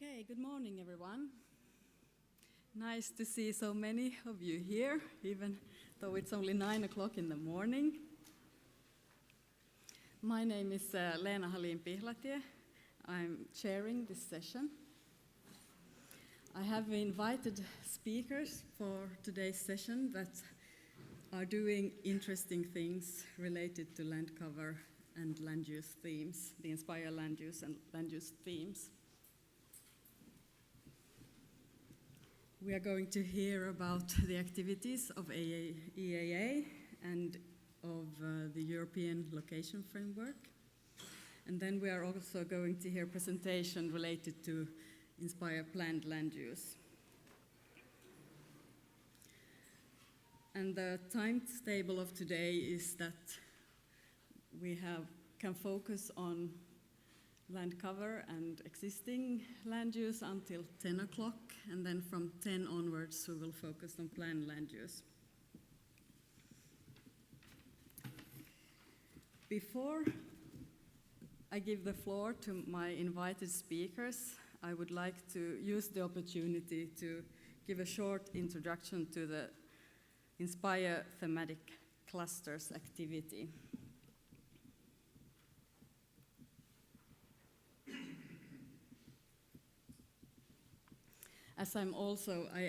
Okay, good morning everyone. Nice to see so many of you here, even though it's only 9 o'clock in the morning. My name is Leena Hallin-Pihlatie. I'm chairing this session. I have invited speakers for today's session that are doing interesting things related to land cover and land use themes, the Inspire land use and land use themes. We are going to hear about the activities of EAA and of the European Location Framework. And then we are also going to hear a presentation related to Inspire planned land use. And the timetable of today is that we can focus on land cover and existing land use until 10 o'clock, and then from 10 onwards we will focus on planned land use. Before I give the floor to my invited speakers, I would like to use the opportunity to give a short introduction to the Inspire thematic clusters activity. As I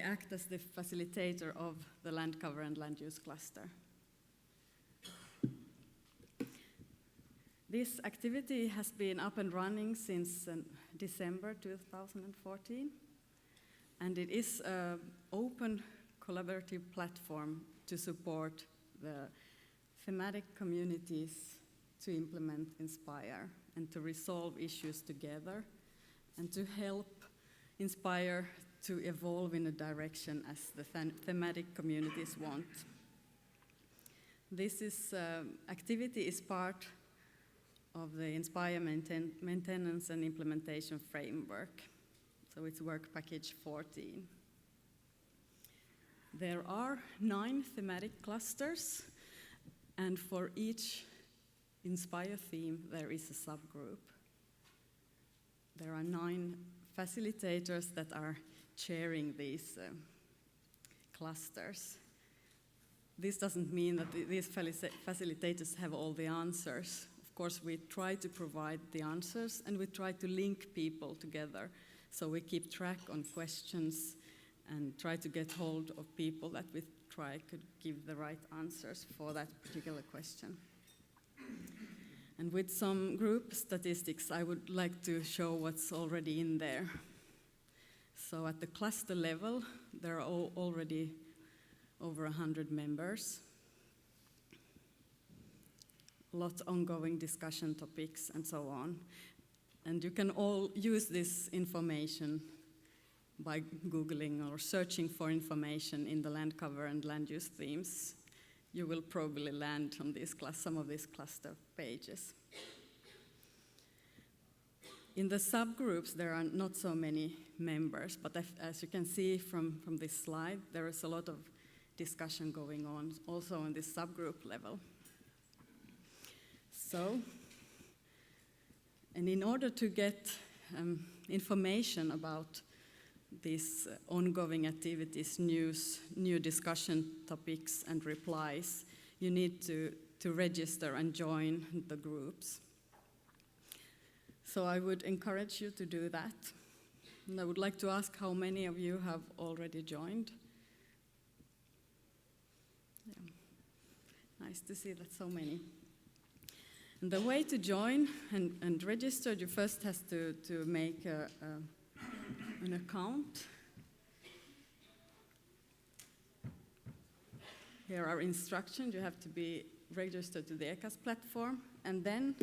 act as the facilitator of the land cover and land use cluster. This activity has been up and running since December 2014, and it is an open collaborative platform to support the thematic communities to implement Inspire and to resolve issues together and to help Inspire to evolve in a direction as the thematic communities want. This activity is part of the Inspire maintenance and implementation framework. So it's work package 14. There are 9 thematic clusters, and for each Inspire theme there is a subgroup. There are 9 facilitators that are chairing these clusters. This doesn't mean that these facilitators have all the answers. Of course, we try to provide the answers and we try to link people together. So we keep track on questions and try to get hold of people that we try could give the right answers for that particular question. And with some group statistics, I would like to show what's already in there. So at the cluster level, there are already over 100 members. Lots ongoing discussion topics and so on. And you can all use this information by Googling or searching for information in the land cover and land use themes. You will probably land on some of these cluster pages. In the subgroups, there are not so many members, but as you can see from this slide, there is a lot of discussion going on also on this subgroup level. So, and in order to get information about these ongoing activities, news, new discussion topics and replies, you need to register and join the groups. So I would encourage you to do that. And I would like to ask how many of you have already joined. Yeah. Nice to see that so many. And the way to join and register, you first have to make an account. Here are instructions. You have to be registered to the ECAS platform, and then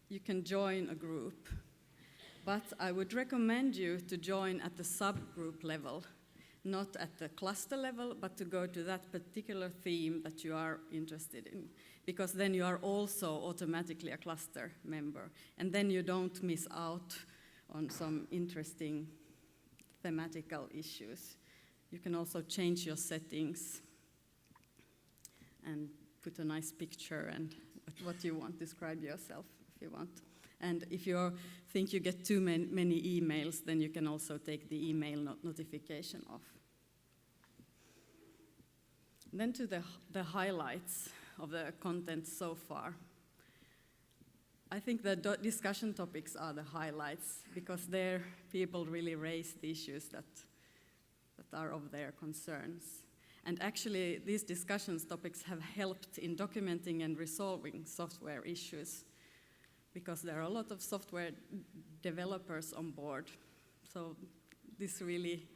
you can join a group. But I would recommend you to join at the subgroup level, not at the cluster level, but to go to that particular theme that you are interested in, because then you are also automatically a cluster member, and then you don't miss out on some interesting thematical issues. You can also change your settings and put a nice picture and what you want, describe yourself if you want. And if you think you get too many emails, then you can also take the email notification off. Then to the highlights of the content so far. I think the discussion topics are the highlights, because there people really raise the issues that are of their concerns. And actually, these discussion topics have helped in documenting and resolving software issues, because there are a lot of software developers on board. So this really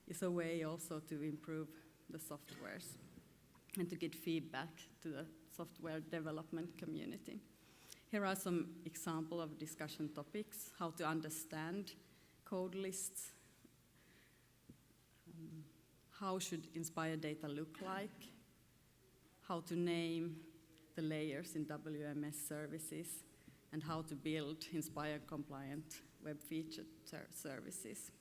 is a way also to improve the softwares and to get feedback to the software development community. Here are some examples of discussion topics: how to understand code lists, how should Inspire data look like, how to name the layers in WMS services, and how to build Inspire-compliant web feature services.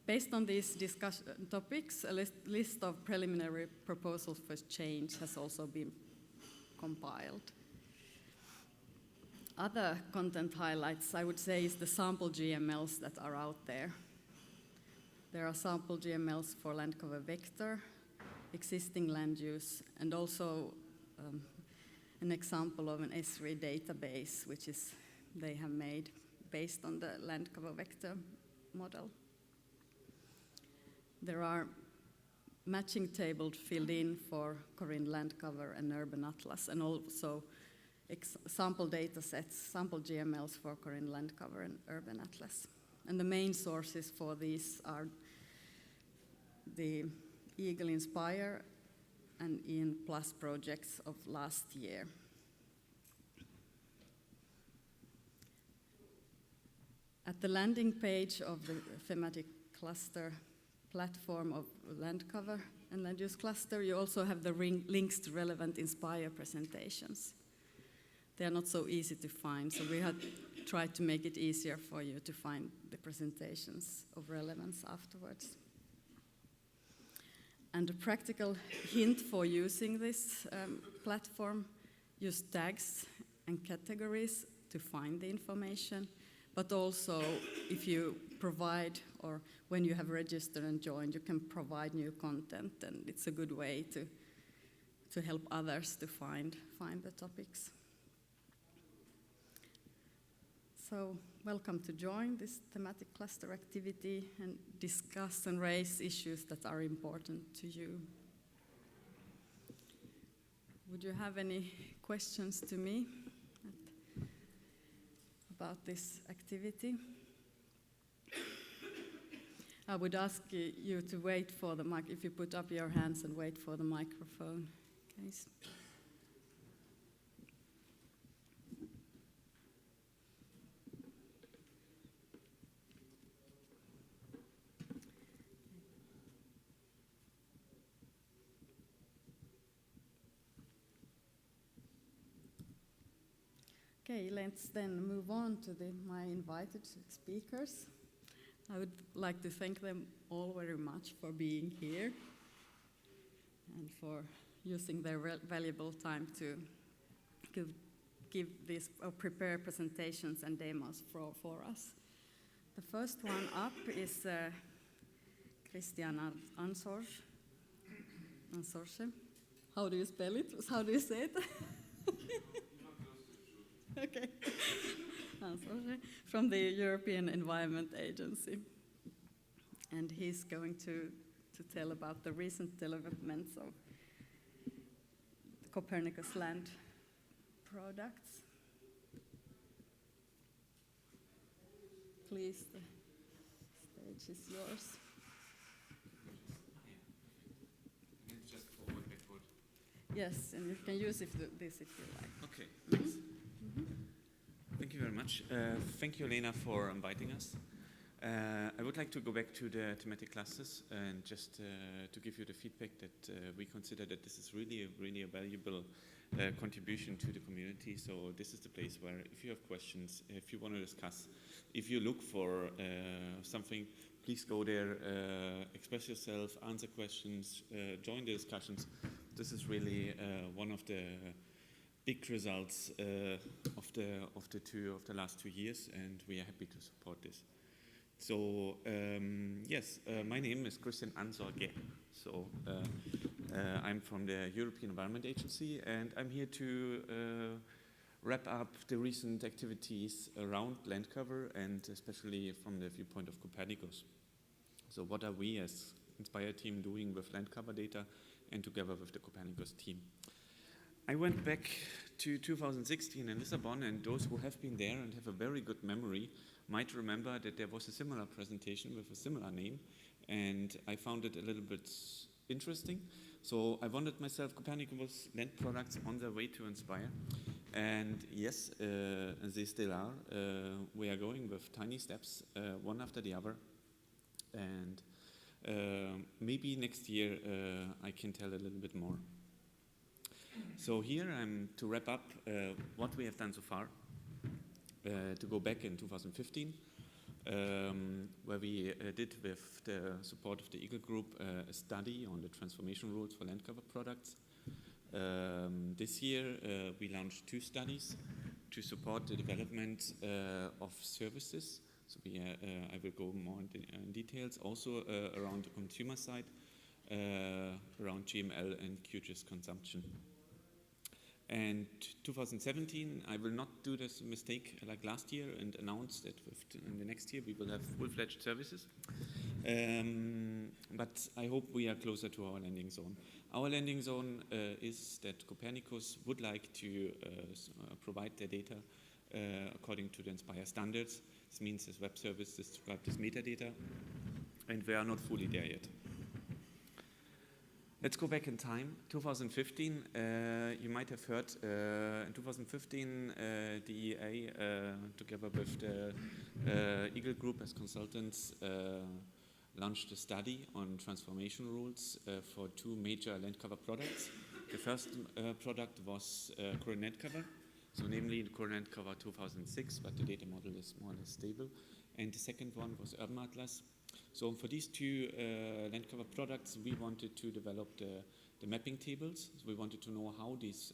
Based on these discussion topics, a list of preliminary proposals for change has also been compiled. Other content highlights, I would say, is the sample GMLs that are out there. There are sample GMLs for land cover vector, existing land use, and also an example of an S3 database, which they have made based on the land cover vector model. There are matching tables filled in for Corinne land cover and Urban Atlas, and also sample data sets, sample GMLs for Corinne land cover and Urban Atlas. And the main sources for these are the Eagle Inspire and Ian Plus projects of last year. At the landing page of the thematic cluster platform of land cover and land use cluster, you also have the links to relevant Inspire presentations. They are not so easy to find, so we had tried to make it easier for you to find the presentations of relevance afterwards. And a practical hint for using this platform: use tags and categories to find the information, but also if you provide, or when you have registered and joined, you can provide new content, and it's a good way to help others to find the topics. So welcome to join this thematic cluster activity and discuss and raise issues that are important to you. Would you have any questions to me about this activity? I would ask you to wait for the mic, if you put up your hands and wait for the microphone, please. Okay, let's then move on to my invited speakers. I would like to thank them all very much for being here and for using their valuable time to give these prepare presentations and demos for us. The first one up is Christian Ansorge. How do you spell it? How do you say it? Okay. From the European Environment Agency. And he's going to tell about the recent developments of the Copernicus land products. Please, the stage is yours. Just forward, backward. Yes, and you can use this if you like. Okay, thanks. Thank you very much. Thank you, Lena, for inviting us. I would like to go back to the thematic clusters and just to give you the feedback that we consider that this is really a valuable contribution to the community. So this is the place where if you have questions, if you want to discuss, if you look for something, please go there, express yourself, answer questions, join the discussions. This is really one of the big results of the last 2 years, and we are happy to support this. So yes, my name is Christian Ansorge. So I'm from the European Environment Agency, and I'm here to wrap up the recent activities around land cover, and especially from the viewpoint of Copernicus. So what are we as Inspire team doing with land cover data and together with the Copernicus team? I went back to 2016 in Lisbon, and those who have been there and have a very good memory might remember that there was a similar presentation with a similar name, and I found it a little bit interesting. So I wondered myself, Copernicus land products on their way to Inspire. And yes, they still are. We are going with tiny steps, one after the other. And maybe next year I can tell a little bit more. So here I'm to wrap up what we have done so far. To go back in 2015, where we did, with the support of the Eagle Group, a study on the transformation rules for land cover products. This year we launched 2 studies to support the development of services. So I will go more in details, also around the consumer side, around GML and QGIS consumption. And 2017, I will not do this mistake like last year and announce that in the next year we will have full-fledged services. But I hope we are closer to our landing zone. Our landing zone is that Copernicus would like to provide their data according to the Inspire standards. This means this web service described as metadata, and we are not fully there yet. Let's go back in time. 2015, you might have heard, in 2015, the EA, together with the Eagle Group as consultants, launched a study on transformation rules for 2 major land cover products. The first product was current land cover, so namely the current land cover 2006, but the data model is more or less stable. And the second one was Urban Atlas. So for these 2 land cover products, we wanted to develop the mapping tables. So we wanted to know how these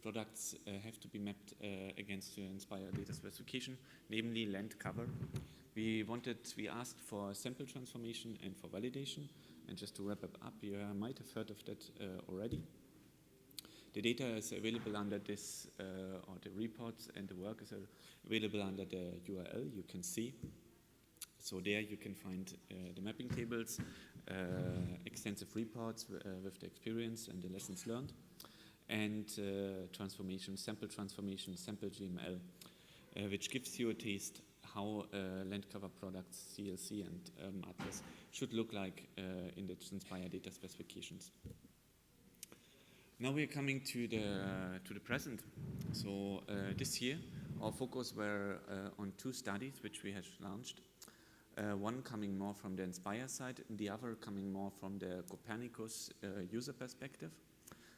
products have to be mapped against the Inspire data specification, namely land cover. We asked for sample transformation and for validation. And just to wrap it up, you might have heard of that already. The data is available under this, or the reports and the work is available under the URL you can see. So there you can find the mapping tables, extensive reports with the experience and the lessons learned, and sample transformation, sample GML, which gives you a taste how land cover products, CLC and Atlas, should look like in the Inspire data specifications. Now we are coming to the present. So this year our focus were on 2 studies which we have launched. One coming more from the Inspire side, and the other coming more from the Copernicus user perspective.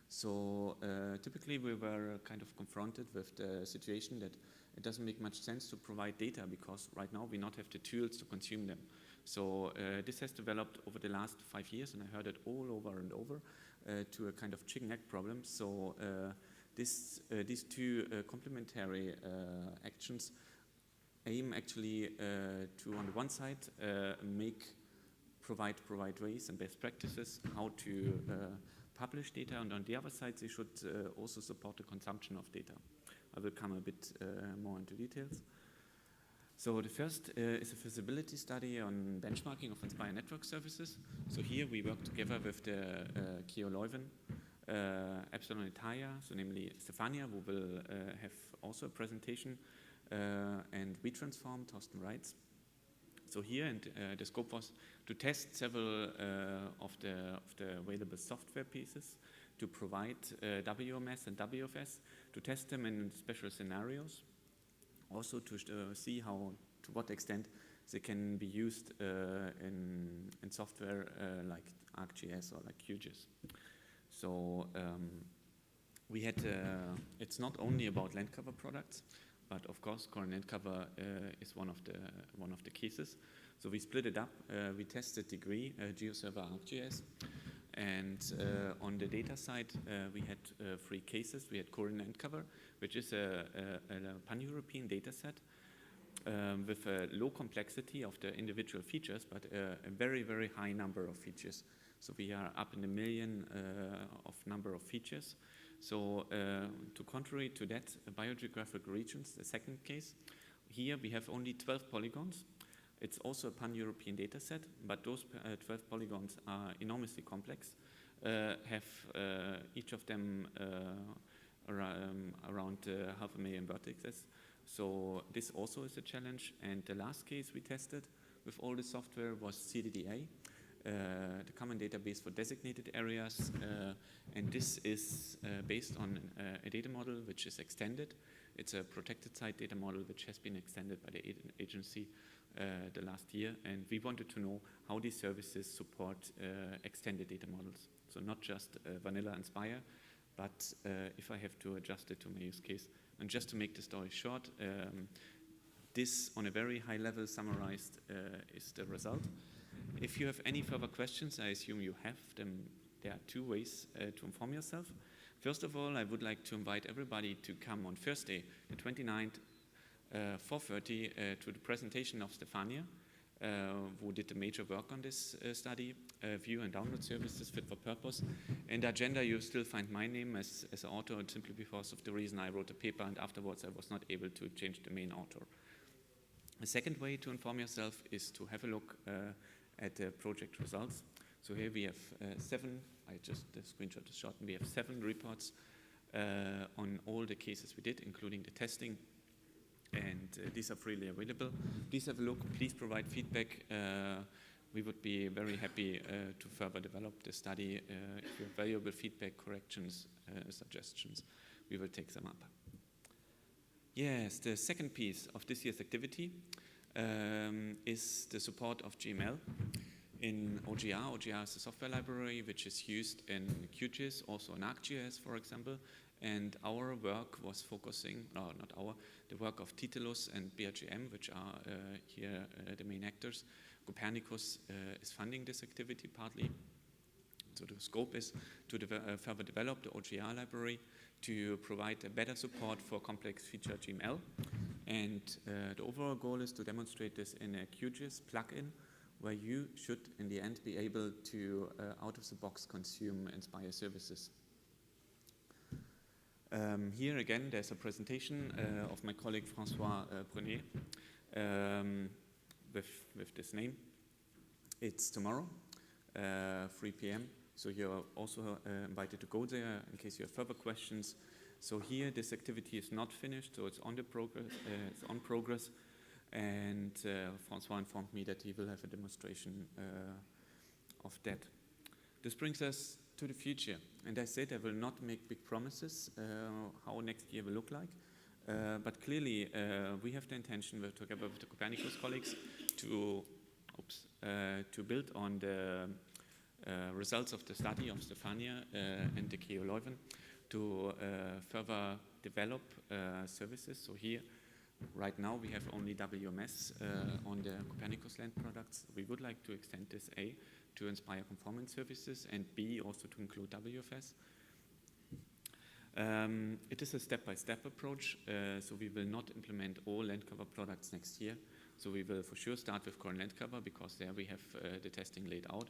So typically we were kind of confronted with the situation that it doesn't make much sense to provide data because right now we not have the tools to consume them. So this has developed over the last 5 years, and I heard it all over and over, to a kind of chicken egg problem. So these 2 complementary actions aim actually to, on the one side, provide ways and best practices how to publish data, and on the other side they should also support the consumption of data. I will come a bit more into details. So the first is a feasibility study on benchmarking of Inspire network services. So here we work together with the Kio Leuven, Epsilon Italia, so namely Stefania, who will have also a presentation, and WeTransform, Thorsten Reitz. So here, and the scope was to test several of the available software pieces to provide WMS and WFS, to test them in special scenarios, also to see to what extent they can be used in software like ArcGIS or like QGIS. So we had, it's not only about land cover products, but of course, current land cover is one of the cases. So we split it up. We tested Degree, GeoServer, ArcGIS, And on the data side, we had 3 cases. We had current land cover, which is a pan-European data set with a low complexity of the individual features, but a very, very high number of features. So we are up in the million of number of features. So to contrary to that, biogeographic regions, the second case, here we have only 12 polygons. It's also a pan-European data set, but those 12 polygons are enormously complex, have each of them around 500,000 vertices. So this also is a challenge. And the last case we tested with all the software was CDDA, the common database for designated areas. And this is based on a data model which is extended. It's a protected site data model which has been extended by the agency the last year, and we wanted to know how these services support extended data models. So not just vanilla Inspire, but if I have to adjust it to my use case. And just to make the story short, this on a very high level summarized is the result. If you have any further questions, I assume you have them. There are 2 ways to inform yourself. First of all, I would like to invite everybody to come on Thursday, the 29th, 4:30 to the presentation of Stefania, who did the major work on this study, view and download services fit for purpose. In the agenda, you still find my name as an author, simply because of the reason I wrote the paper, and afterwards I was not able to change the main author. The second way to inform yourself is to have a look at the project results. So here we have 7, the screenshot is short, and we have 7 reports on all the cases we did, including the testing. And these are freely available. Please have a look, please provide feedback. We would be very happy to further develop the study. If you have valuable feedback, corrections, suggestions, we will take them up. Yes, the second piece of this year's activity is the support of GML in OGR. OGR is a software library which is used in QGIS, also in ArcGIS, for example. And our work was focusing, the work of Titulus and BRGM, which are here the main actors. Copernicus is funding this activity partly. So the scope is to further develop the OGR library to provide a better support for complex feature GML. And the overall goal is to demonstrate this in a QGIS plugin where you should, in the end, be able to, out of the box, consume Inspire services. Here again, there's a presentation of my colleague François Brunet with this name. It's tomorrow, 3 p.m. So you're also invited to go there in case you have further questions. So here, this activity is not finished, so it's on progress. And François informed me that he will have a demonstration of that. This brings us to the future. And I said I will not make big promises how next year will look like. But clearly, we have the intention, together with the Copernicus colleagues, to build on the results of the study of Stefania and the KU Leuven to further develop services. So here, right now, we have only WMS on the Copernicus land products. We would like to extend this A to Inspire conformance services, and B also to include WFS. It is a step-by-step approach, so we will not implement all land cover products next year. So we will for sure start with current land cover, because there we have the testing laid out.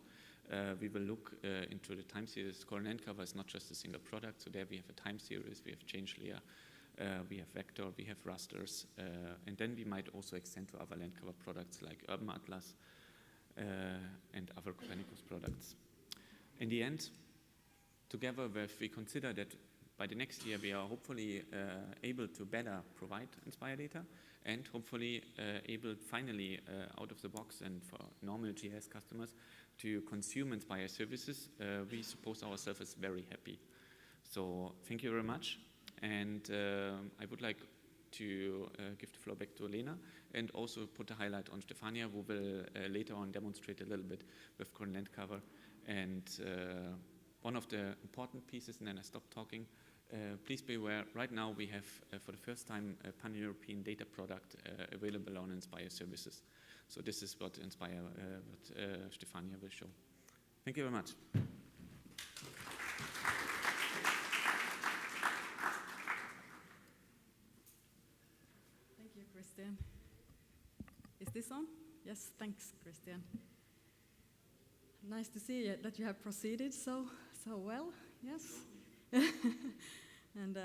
We will look into the time series. Current land cover is not just a single product, so there we have a time series, we have change layer, we have vector, we have rasters, and then we might also extend to other land cover products like Urban Atlas and other Copernicus products. In the end, together with, we consider that by the next year we are hopefully able to better provide Inspire data, and hopefully able finally out of the box and for normal GIS customers to consume Inspire services. We suppose ourselves as very happy. So thank you very much. And I would like to give the floor back to Elena, and also put a highlight on Stefania, who will later on demonstrate a little bit with current land cover. And one of the important pieces, and then I stop talking, please be aware, right now we have, for the first time, a pan-European data product available on Inspire services. So this is what Inspire, what Stefania will show. Thank you very much. Christian. Is this on? Yes, thanks, Christian. Nice to see that you have proceeded so well. Yes. And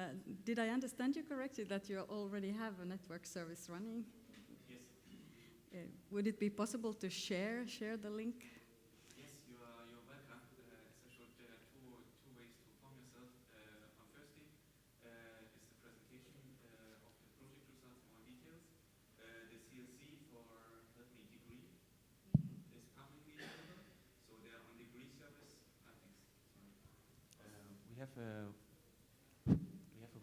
did I understand you correctly that you already have a network service running? Yes. Would it be possible to share the link? Yes, you're welcome. As I showed, there are two ways to form yourself. On Thursday is the presentation of the project results, more details. The CLC for Help Me Degree is publicly available, so they are on degree service. Thanks. Sorry. We have a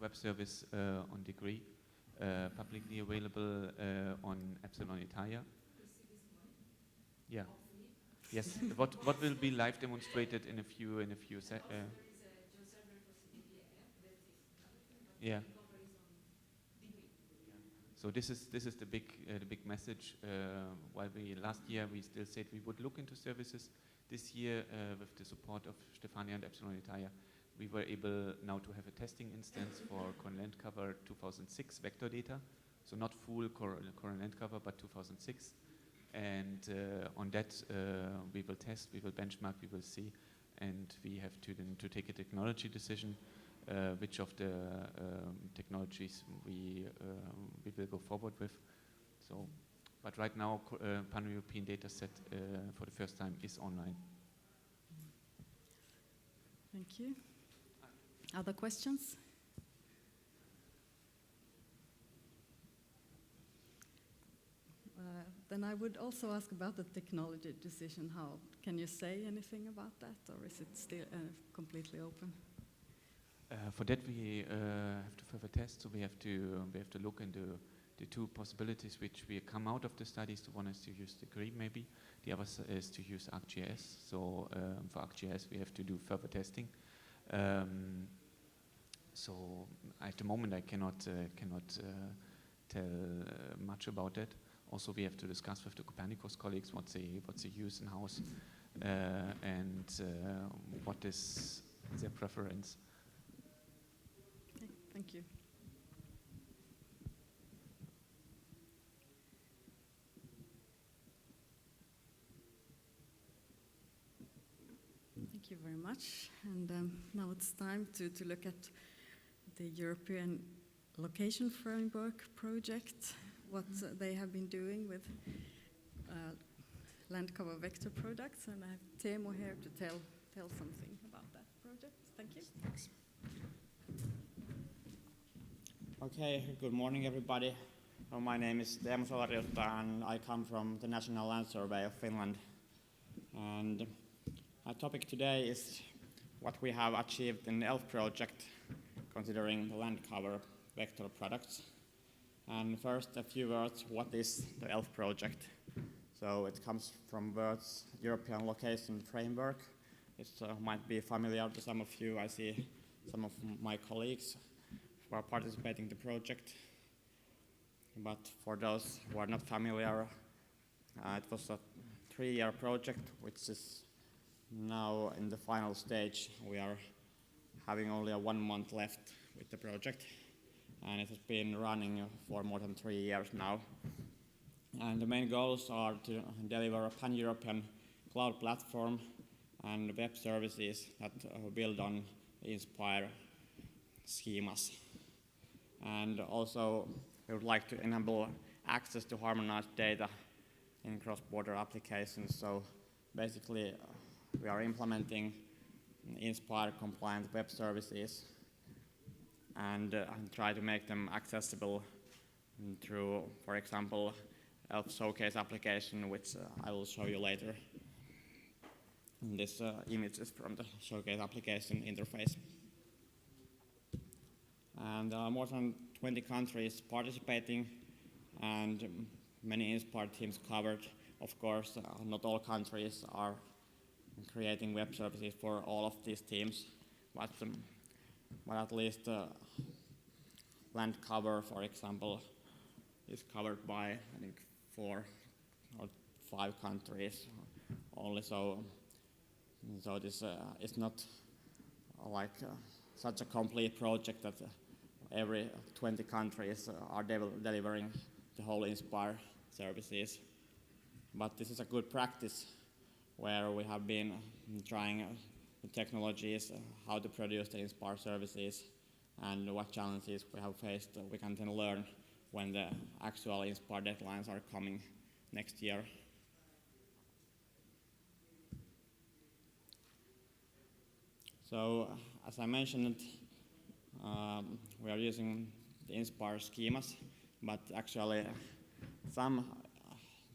web service on degree, publicly available on Epsilon Italia. Yeah. Yes. What will be live demonstrated in a few yeah. So this is the big message. While last year we still said we would look into services, this year with the support of Stefania and Epsilon Italia, we were able now to have a testing instance for Current Land Cover 2006 vector data. So not full Current Land Cover, but 2006. And on that we will test, we will benchmark, we will see, and we have to then to take a technology decision, which of the technologies we will go forward with. So, but right now Pan-European data set for the first time is online. Thank you. Other questions? Then I would also ask about the technology decision. How can you say anything about that, or is it still completely open? For that we have to further test. So we have to look into the two possibilities which we come out of the studies. The one is to use degree, maybe. The other is to use ArcGIS. So for ArcGIS we have to do further testing. So at the moment I cannot tell much about that. Also, we have to discuss with the Copernicus colleagues what they use in house and what is their preference. Okay, thank you. Thank you very much. And now it's time to look at the European Location Framework project, what they have been doing with land cover vector products. And I have Teemu here to tell something about that project. Thank you. Thanks. Okay, good morning everybody. My name is Teemu Solarilta and I come from the National Land Survey of Finland. And my topic today is what we have achieved in the ELF project considering the land cover vector products. And first a few words, what is the ELF project? So it comes from words European Location Framework. It might be familiar to some of you. I see some of my colleagues who are participating in the project. But for those who are not familiar, it was a 3-year project which is now in the final stage. We are having only 1 month left with the project. And it has been running for more than 3 years now. And the main goals are to deliver a pan-European cloud platform and web services that build on INSPIRE schemas. And also we would like to enable access to harmonized data in cross-border applications. So basically we are implementing INSPIRE compliant web services and try to make them accessible through, for example, ELF Showcase application, which I will show you later. This image is from the Showcase application interface. And there are more than 20 countries participating and many INSPIRE teams covered. Of course, not all countries are creating web services for all of these teams, but at least land cover, for example, is covered by, I think, 4 or 5 countries only. So this is not like such a complete project that every 20 countries are delivering the whole Inspire services. But this is a good practice where we have been trying the technologies, how to produce the Inspire services, and what challenges we have faced. We can then learn when the actual Inspire deadlines are coming next year. So, as I mentioned, we are using the Inspire schemas, but actually some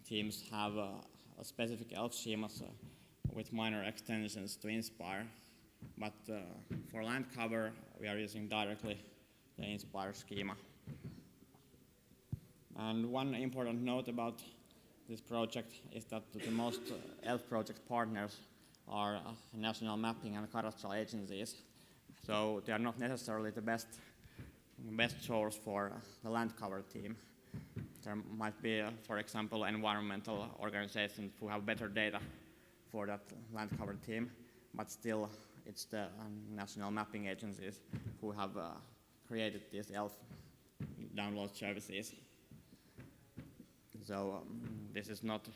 teams have a specific ELF schemas with minor extensions to Inspire. But for land cover, we are using directly the Inspire schema. And one important note about this project is that the most ELF project partners are national mapping and cadastral agencies. So they are not necessarily the best source for the land cover team. There might be, for example, environmental organizations who have better data for that land cover team, but still it's the national mapping agencies who have created these ELF download services. So this is not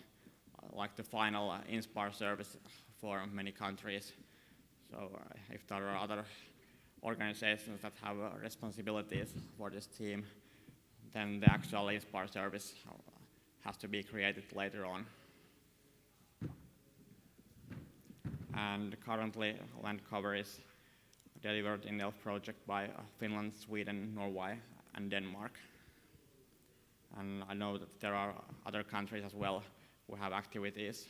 like the final Inspire service for many countries. So if there are other organizations that have responsibilities for this team, then the actual Inspire service has to be created later on. And currently, land cover is delivered in the ELF project by Finland, Sweden, Norway, and Denmark. And I know that there are other countries as well who have activities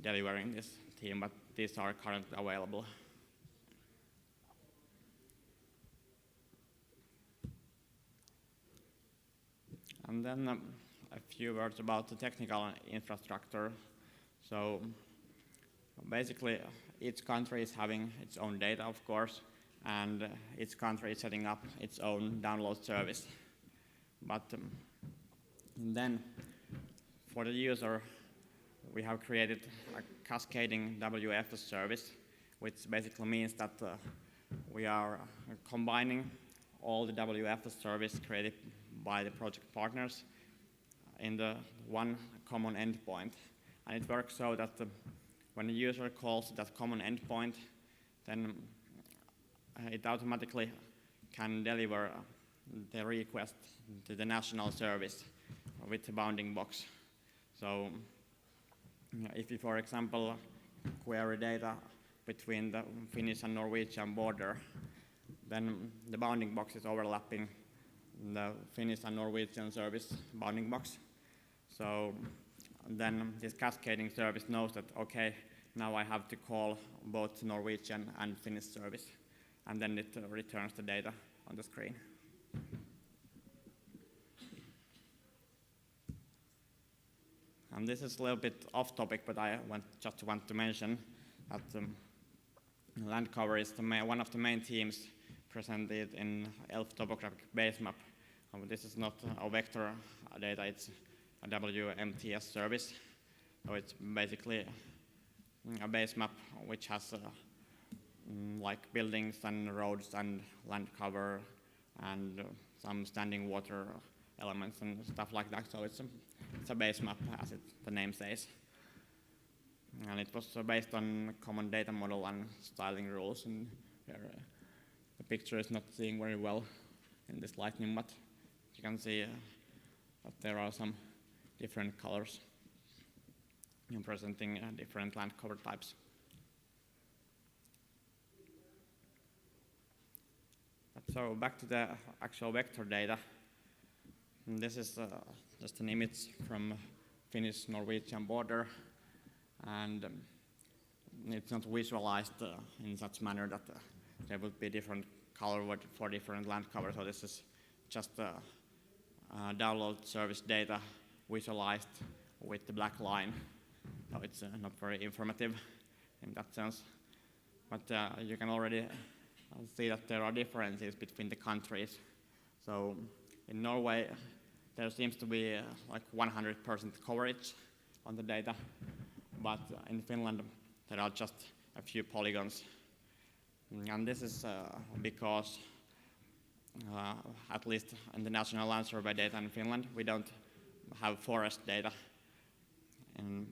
delivering this team, but these are currently available. And then a few words about the technical infrastructure. So basically, each country is having its own data, of course, and each country is setting up its own download service. But then, for the user, we have created a cascading WFS service, which basically means that we are combining all the WFS service created by the project partners in the one common endpoint. And it works so that when the user calls that common endpoint, then it automatically can deliver the request to the national service with the bounding box. So if you, for example, query data between the Finnish and Norwegian border, then the bounding box is overlapping the Finnish and Norwegian service bounding box. So then this cascading service knows that, okay, now I have to call both Norwegian and Finnish service, and then it returns the data on the screen. And this is a little bit off topic, but I just want to mention that land cover is one of the main themes presented in ELF Topographic Basemap. This is not a vector data, it's a WMTS service. So it's basically a base map which has like buildings and roads and land cover and some standing water elements and stuff like that. So it's a base map, as the name says. And it was based on common data model and styling rules. And the picture is not seeing very well in this lightning, but you can see that there are some different colors representing different land cover types. So back to the actual vector data. And this is just an image from Finnish-Norwegian border, and it's not visualized in such manner that there would be different color for different land cover. So this is just download service data visualized with the black line. So it's not very informative in that sense. But you can already see that there are differences between the countries. So in Norway, there seems to be like 100% coverage on the data, but in Finland, there are just a few polygons. And this is because at least in the National Land Survey data in Finland, we don't have forest data. And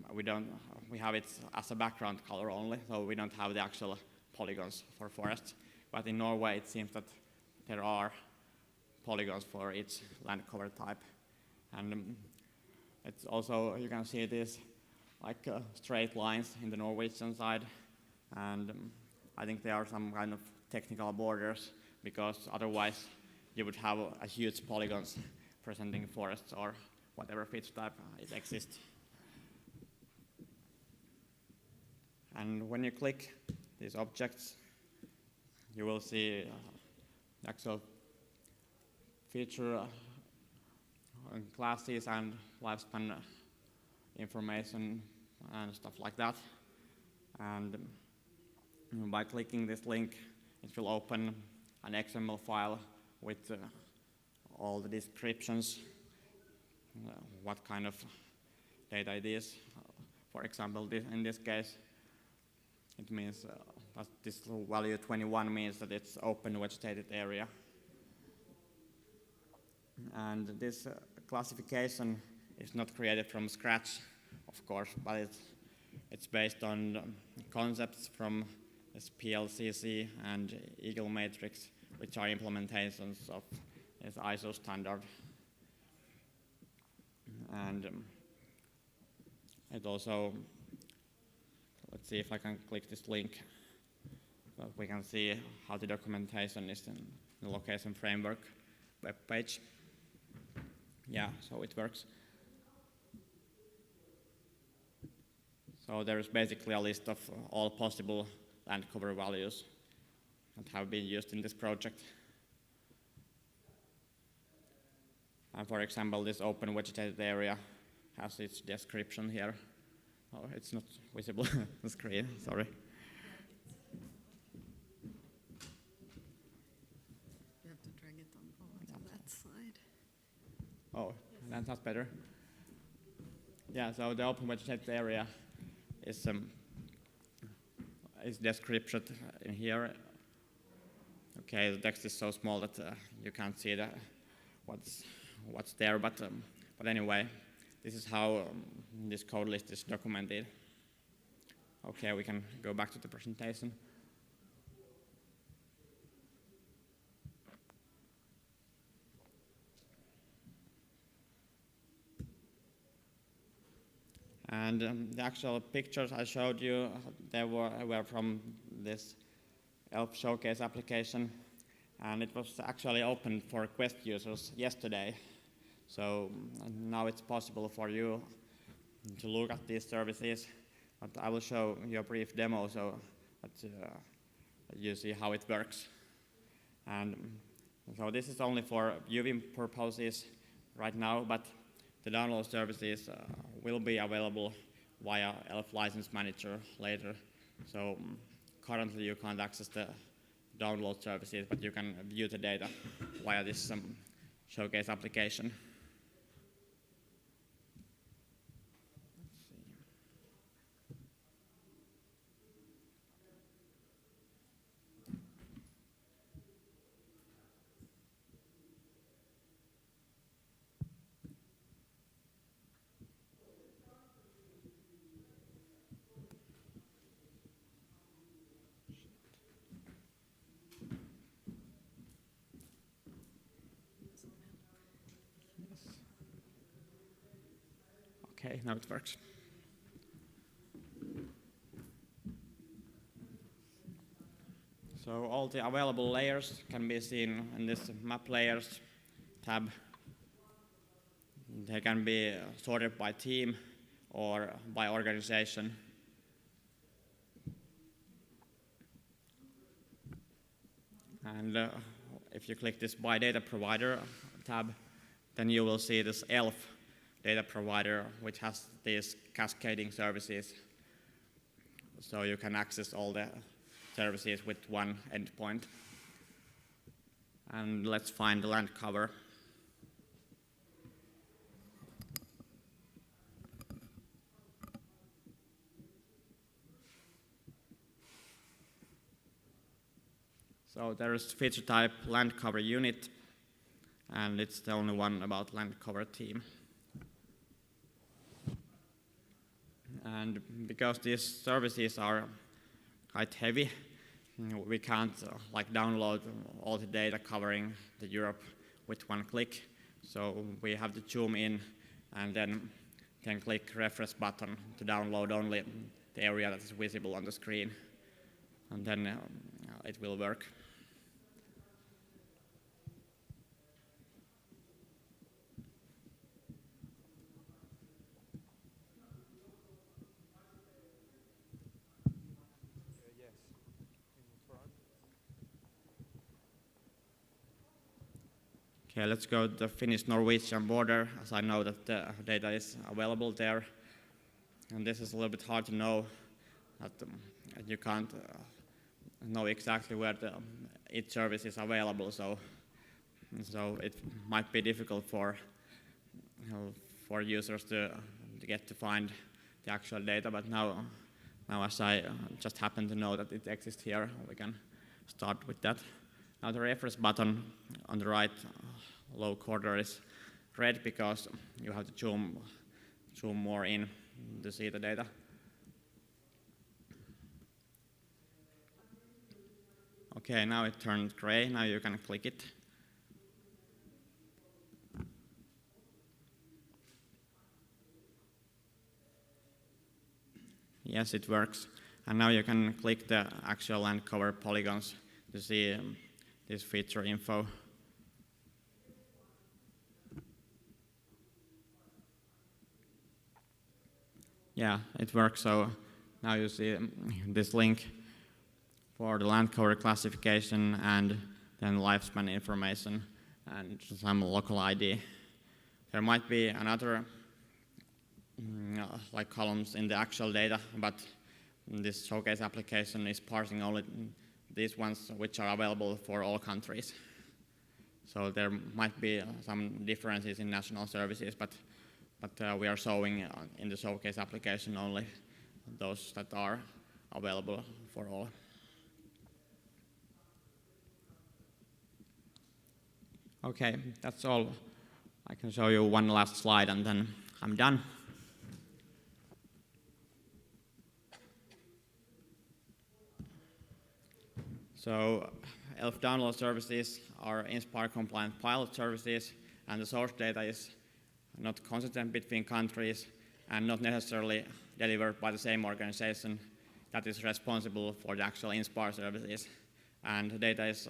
we have it as a background color only, so we don't have the actual polygons for forests. But in Norway, it seems that there are polygons for each land cover type. And it's also, you can see these like straight lines in the Norwegian side. And I think there are some kind of technical borders, because otherwise you would have a huge polygons presenting forests or whatever feature type it exists. And when you click these objects, you will see actual feature classes and lifespan information and stuff like that. And by clicking this link, it will open an XML file with all the descriptions, what kind of data it is. For example, in this case, it means that this value 21 means that it's open vegetated area. And this classification is not created from scratch, of course, but it's based on concepts from this PLCC and Eagle Matrix, which are implementations of this ISO standard. And it also, let's see if I can click this link, so we can see how the documentation is in the location framework web page. Yeah, so it works. So there is basically a list of all possible land cover values that have been used in this project. And for example, this open vegetated area has its description here. Oh, it's not visible on the screen, sorry. You have to drag it on that side. Oh, that's better. Yeah, so the open vegetated area is described in here. Okay, the text is so small that you can't see what's there, but anyway, this is how this code list is documented. Okay, we can go back to the presentation. And the actual pictures I showed you, they were from this ELF Showcase application, and it was actually open for Quest users yesterday. So now it's possible for you to look at these services, but I will show you a brief demo so that you see how it works. And so this is only for viewing purposes right now, but the download services will be available via ELF License Manager later. So currently you can't access the download services, but you can view the data via this Showcase application. Okay, now it works. So all the available layers can be seen in this Map Layers tab. They can be sorted by team or by organization. And if you click this By Data Provider tab, then you will see this ELF data provider, which has these cascading services. So you can access all the services with one endpoint. And let's find the land cover. So there is feature type land cover unit, and it's the only one about land cover theme. And because these services are quite heavy, we can't download all the data covering the Europe with one click. So we have to zoom in and then click refresh button to download only the area that is visible on the screen, and then it will work. Okay, let's go to the Finnish-Norwegian border, as I know that the data is available there. And this is a little bit hard to know, that you can't know exactly where each service is available, so it might be difficult for users to get to find the actual data. But now as I just happen to know that it exists here, we can start with that. Now the refresh button on the right low corner is red because you have to zoom more in to see the data. Okay, now it turned gray. Now you can click it. Yes, it works. And now you can click the actual land cover polygons to see this feature info. Yeah, it works. So now you see this link for the land cover classification and then lifespan information and some local ID. There might be another columns in the actual data, but this showcase application is parsing only these ones which are available for all countries. So there might be some differences in national services, but we are showing in the showcase application only those that are available for all. Okay, that's all. I can show you one last slide and then I'm done. So ELF download services are INSPIRE compliant pilot services, and the source data is not consistent between countries and not necessarily delivered by the same organization that is responsible for the actual INSPIRE services. And the data is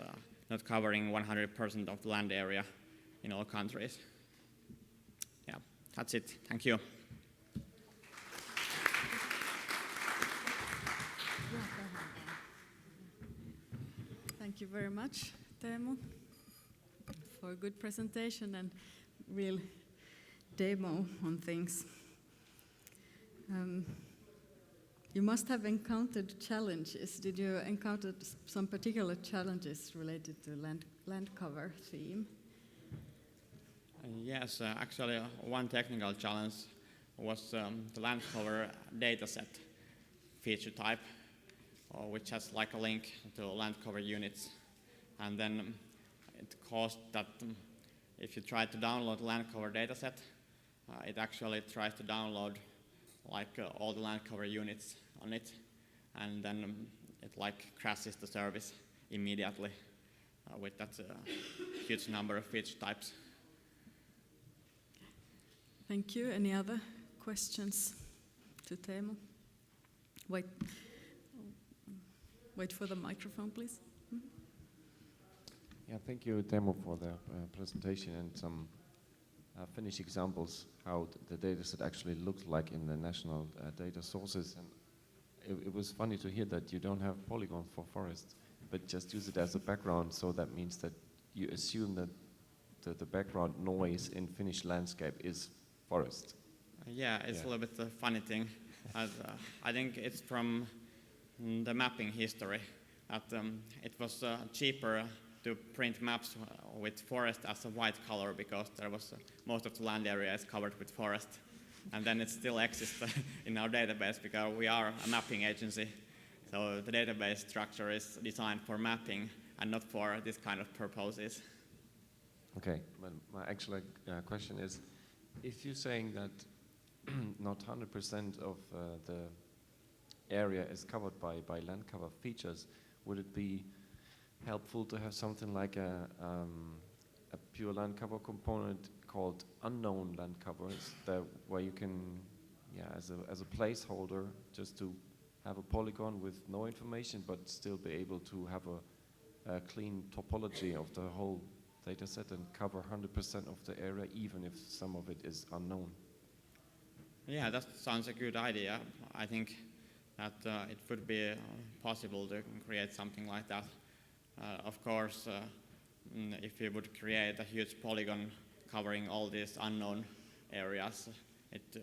not covering 100% of the land area in all countries. Yeah, that's it. Thank you. Thank you very much, Teemu, for a good presentation and real demo on things. You must have encountered challenges. Did you encounter some particular challenges related to land cover theme? Yes, actually one technical challenge was the land cover dataset feature type, which has like a link to land cover units. And then it caused that if you try to download the land cover dataset, it actually tries to download all the land cover units on it, and then it crashes the service immediately with that huge number of feature types. Thank you. Any other questions to Teemu? Wait for the microphone, please. Yeah, thank you, Teemu, for the presentation and some Finnish examples how the data set actually looked like in the national data sources. And it was funny to hear that you don't have polygons for forest, but just use it as a background. So that means that you assume that the background noise in Finnish landscape is forest. Yeah, it's a little bit a funny thing. I think it's from the mapping history that it was cheaper to print maps with forest as a white color because there was most of the land area is covered with forest. And then it still exists in our database because we are a mapping agency. So the database structure is designed for mapping and not for this kind of purposes. Okay, my actual question is, if you're saying that not 100% of the area is covered by land cover features, would it be helpful to have something like a pure land cover component called unknown land covers, where you can, as a placeholder, just to have a polygon with no information, but still be able to have a clean topology of the whole data set and cover 100% of the area, even if some of it is unknown? Yeah, that sounds a good idea. I think that it would be possible to create something like that. Of course, if you would create a huge polygon covering all these unknown areas, it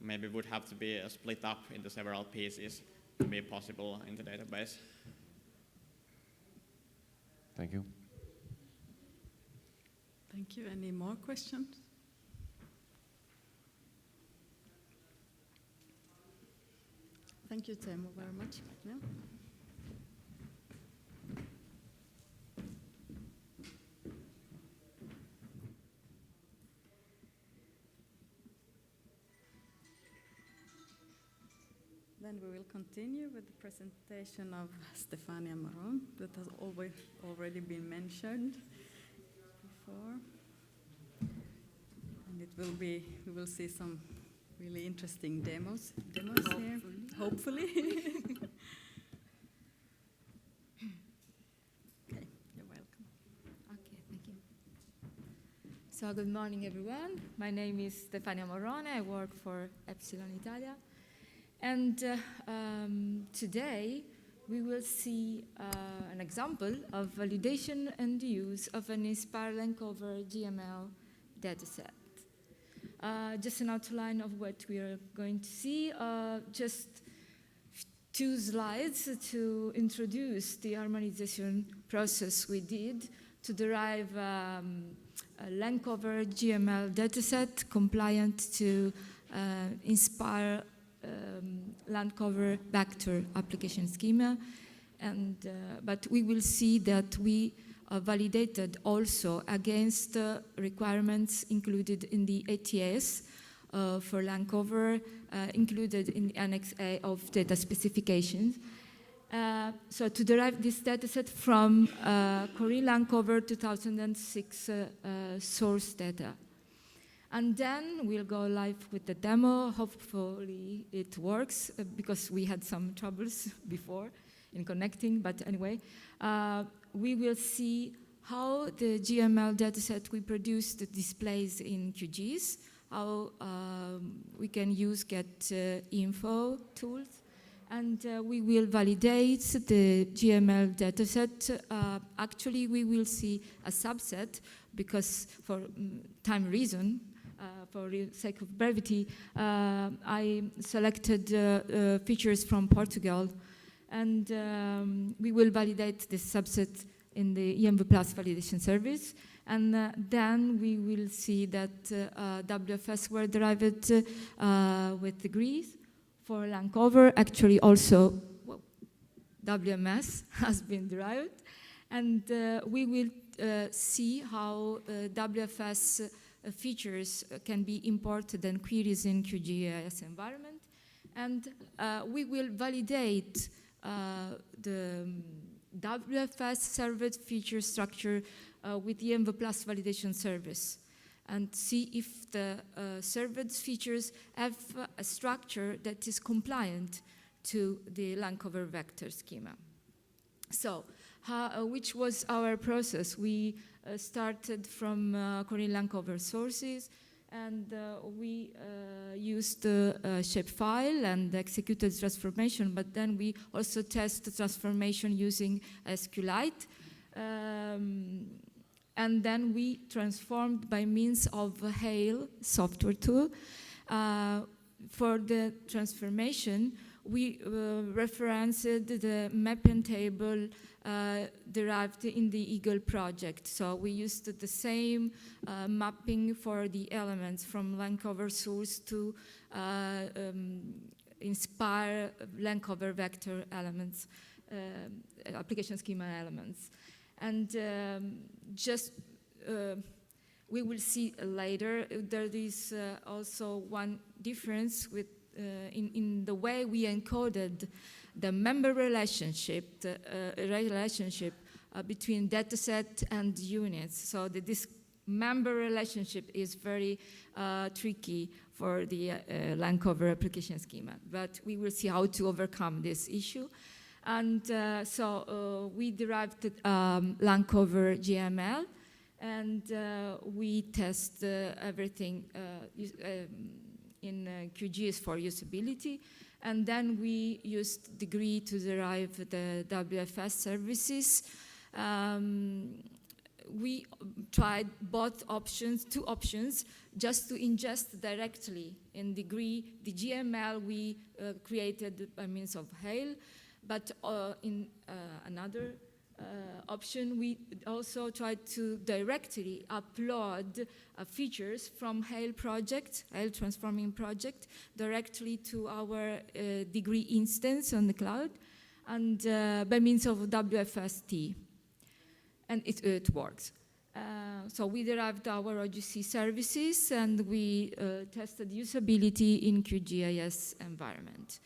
maybe would have to be split up into several pieces to be possible in the database. Thank you. Thank you. Any more questions? Thank you, Teemu, very much. Yeah. Then we will continue with the presentation of Stefania Maron, that has already been mentioned before. And it will be, we will see some really interesting demos here, hopefully. Okay, you're welcome. Okay, thank you. So good morning, everyone. My name is Stefania Morone. I work for Epsilon Italia. And today we will see an example of validation and use of an Inspire Lankover GML dataset. Just an outline of what we are going to see. Just 2 slides to introduce the harmonization process we did to derive a Lankover GML dataset compliant to Inspire Lankover vector application schema. And, but we will see that we validated also against requirements included in the ATS for Lankover, included in the Annex A of data specifications. So to derive this dataset from Korean Lankover 2006 source data. And then we'll go live with the demo. Hopefully it works because we had some troubles before in connecting, but anyway. We will see how the GML dataset we produced displays in QGIS, how we can use get-info tools, and we will validate the GML dataset. Actually, we will see a subset because for time reason, for the sake of brevity, I selected features from Portugal, and we will validate this subset in the EMV Plus validation service. And then we will see that WFS were derived with degrees for Lankover. Actually, also WMS has been derived. And we will see how WFS features can be imported and queries in QGIS environment. And we will validate the WFS served feature structure with the EMV Plus validation service and see if the served features have a structure that is compliant to the Lankover vector schema. So, which was our process? We started from Korean Lankover sources, and we used the shapefile and executed transformation, but then we also tested transformation using SQLite. And then we transformed by means of a Hail software tool. For the transformation, we referenced the mapping table derived in the Eagle project. So we used the same mapping for the elements from Lankover source to Inspire Lankover vector elements, application schema elements. And just we will see later, there is also one difference with, in the way we encoded the member relationship, between dataset and units. So this member relationship is very tricky for the land cover application schema, but we will see how to overcome this issue. And so we derived land cover GML, and we test everything in QGIS for usability. And then we used degree to derive the WFS services. We tried both options, two options, just to ingest directly in degree the GML we created by means of Hail. But in another option, we also tried to directly upload features from Hail project, Hail transforming project, directly to our degree instance on the cloud, and by means of WFST. And it works. So we derived our OGC services, and we tested usability in QGIS environment.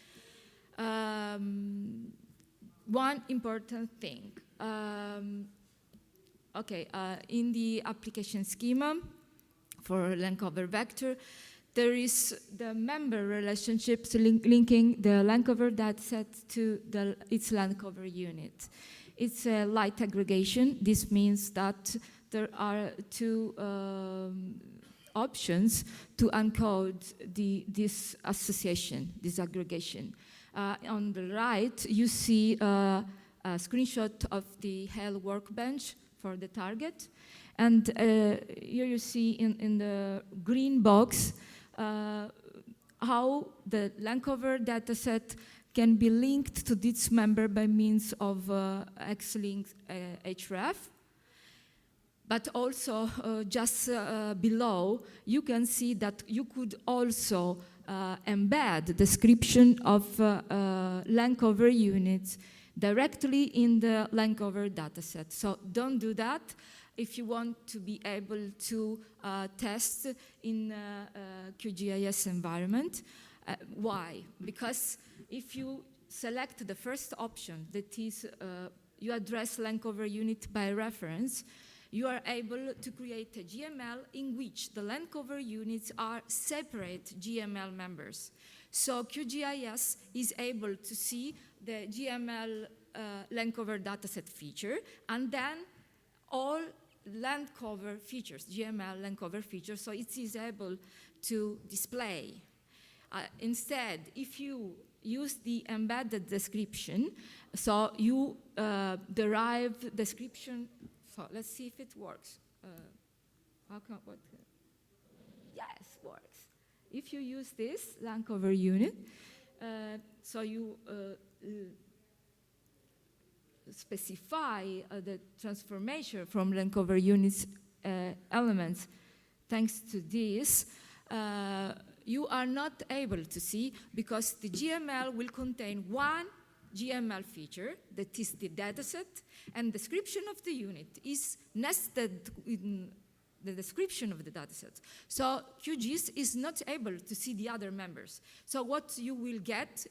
One important thing. In the application schema for land cover vector, there is the member relationships linking the land cover dataset to its land cover unit. It's a light aggregation. This means that there are two options to encode this association, this aggregation. On the right, you see a screenshot of the Hail workbench for the target. And here you see in the green box how the land cover dataset can be linked to this member by means of X-Link href. But also, just below, you can see that you could also embed description of land cover units directly in the land cover dataset. So don't do that if you want to be able to test in QGIS environment. Why? Because if you select the first option, that is you address land cover unit by reference, you are able to create a GML in which the land cover units are separate GML members. So QGIS is able to see the GML land cover dataset feature, and then all land cover features, GML land cover features, so it is able to display. Instead, if you use the embedded description, so you derive description. So let's see if it works. Yes, works. If you use this land cover unit, so you specify the transformation from land cover units elements. Thanks to this, you are not able to see, because the GML will contain one GML feature, that is the dataset, and description of the unit is nested in the description of the dataset. So QGIS is not able to see the other members. So what you will get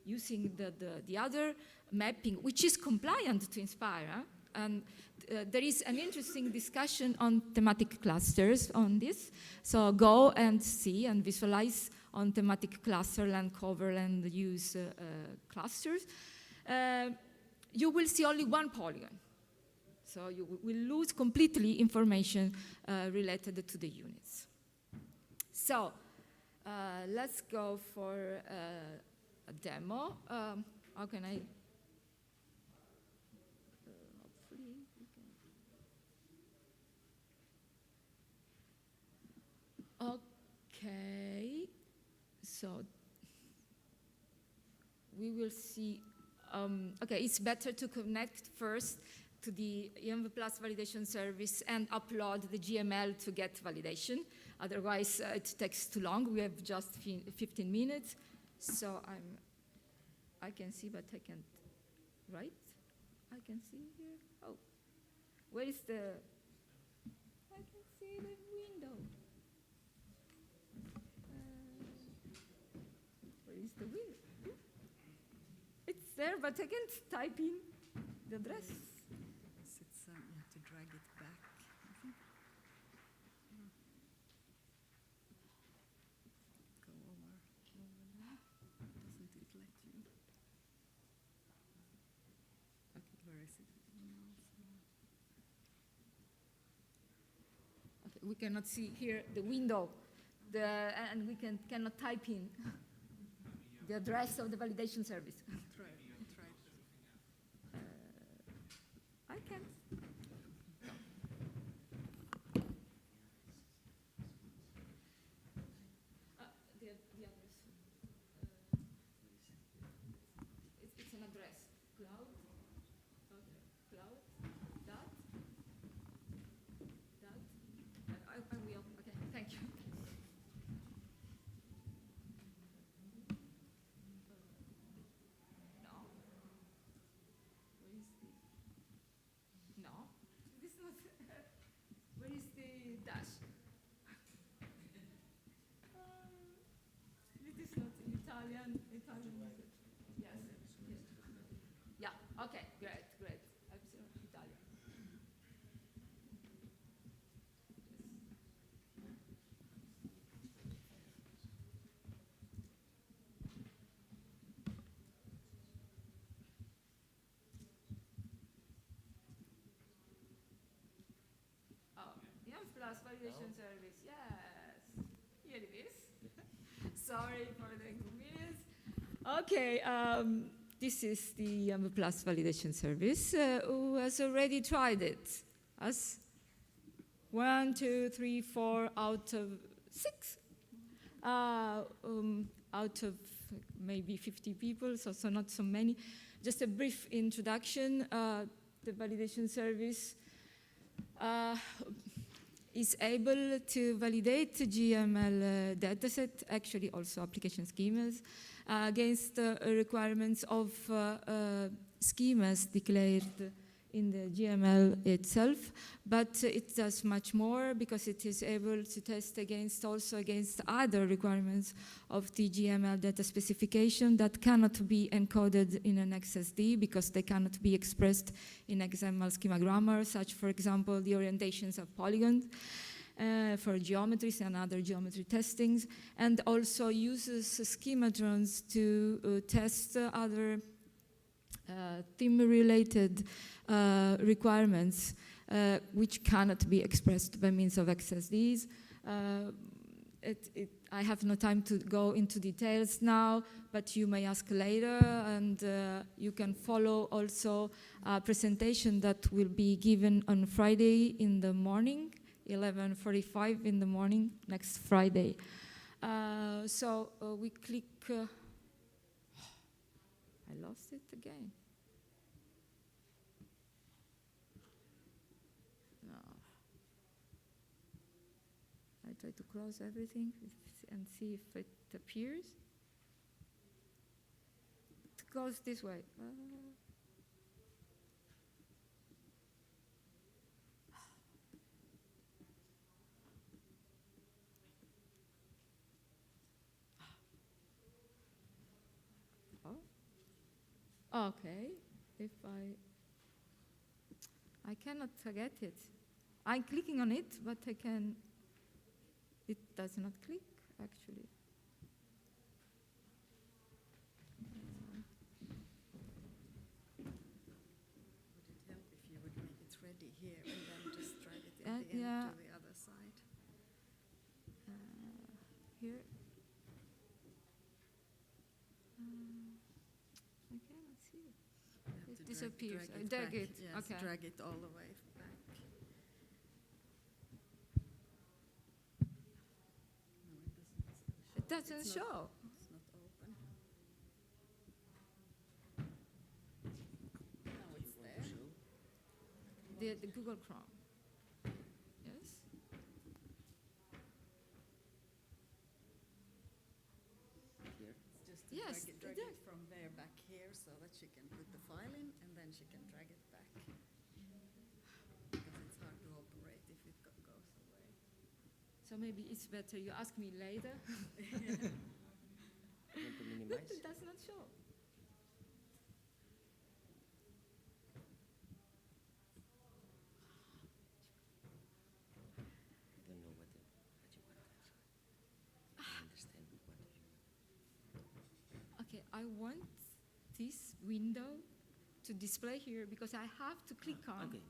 using the other mapping, which is compliant to Inspire, and there is an interesting discussion on thematic clusters on this. So go and see and visualize on thematic cluster, land cover, and use clusters. You will see only one polygon. So you will lose completely information related to the units. So let's go for a demo. How can I? Hopefully we can. Okay. So we will see. Okay, it's better to connect first to the EMV Plus validation service and upload the GML to get validation. Otherwise, it takes too long. We have just 15 minutes. So I can see, but I can't write. I can see here. Oh, where is the? I can see the window. Where is the window? It's there, but I can't type in the address. Yes, it's, you have to drag it back, I think. Go over there. Doesn't it let you? Okay, where is it? Okay, we cannot see here the window, and we cannot type in the address of the validation service. Try. I can. The address. It's an address. Cloud. Cloud. Dot. I will. Okay. Thank you. No. Where is the? No. This is not. Where is the dash? It is not in Italian. Yes. Yeah. Okay. Great. Epsilon Italian. Oh, Yum Plus validation service. Yes. Here it is. Sorry for the inconvenience. Okay. This is the Yum Plus validation service. Who has already tried it? Us? 1, 2, 3, 4 out of 6. Out of maybe 50 people, so not so many. Just a brief introduction. The validation service is able to validate GML dataset, actually also application schemas, against requirements of schemas declared in the GML itself, but it does much more because it is able to test also against other requirements of the GML data specification that cannot be encoded in an XSD because they cannot be expressed in XML schema grammar, such, for example, the orientations of polygons for geometries and other geometry testings, and also uses schematrons to test other theme-related requirements which cannot be expressed by means of XSDs. I have no time to go into details now, but you may ask later, and you can follow also a presentation that will be given on Friday in the morning, 11:45 in the morning, next Friday. We click. I lost it again. No. I try to close everything and see if it appears. It goes this way. Okay, if I cannot get it. I'm clicking on it, but it does not click, actually. Would it help if you would make it ready here and then just drag it at the end to the other side? Here. I cannot see it. It disappears. Drag it. Yes, okay. drag it all the way back. No, it doesn't show. It doesn't show. It's not open. Now it's there. The Google Chrome. Yes. Here. It's just to Yes, drag it from there back here so that she can put the file in and then she can drag it back. Because it's hard to operate if it goes. So maybe it's better you ask me later. Want to minimize? It does not show. I don't know what you want. I understand what you want. Okay, I want this window to display here because I have to click on. Okay.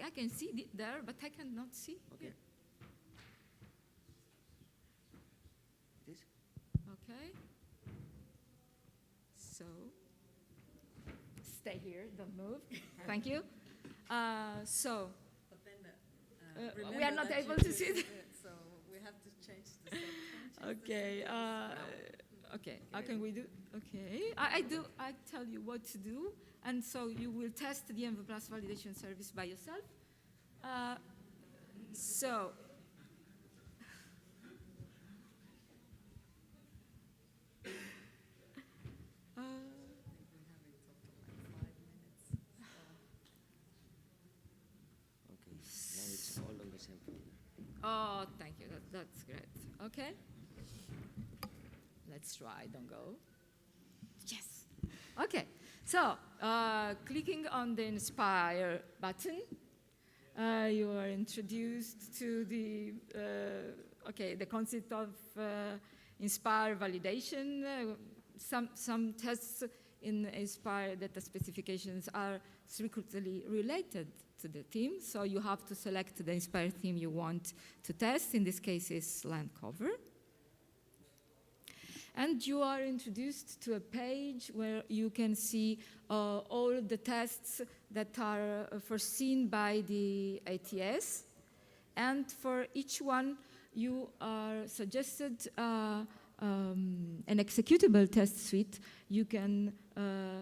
I can see it there, but I cannot see Okay. here. This? Okay. So, stay here, don't move. Thank you. So, But then we remember are not that able you to see choose it. So we have to change the subconscious. Okay. Okay. How can we do? Okay. I tell you what to do, and so you will test the MV Plus validation service by yourself. So. Okay. Now it's all on the same folder. Oh, thank you. That's great. Okay. Let's try. Don't go. Yes. Okay. So, clicking on the Inspire button, you are introduced to the the concept of Inspire validation. Some tests in Inspire data specifications are strictly related to the theme, so you have to select the Inspire theme you want to test. In this case, is land cover. And you are introduced to a page where you can see all the tests that are foreseen by the ATS. And for each one, you are suggested an executable test suite you can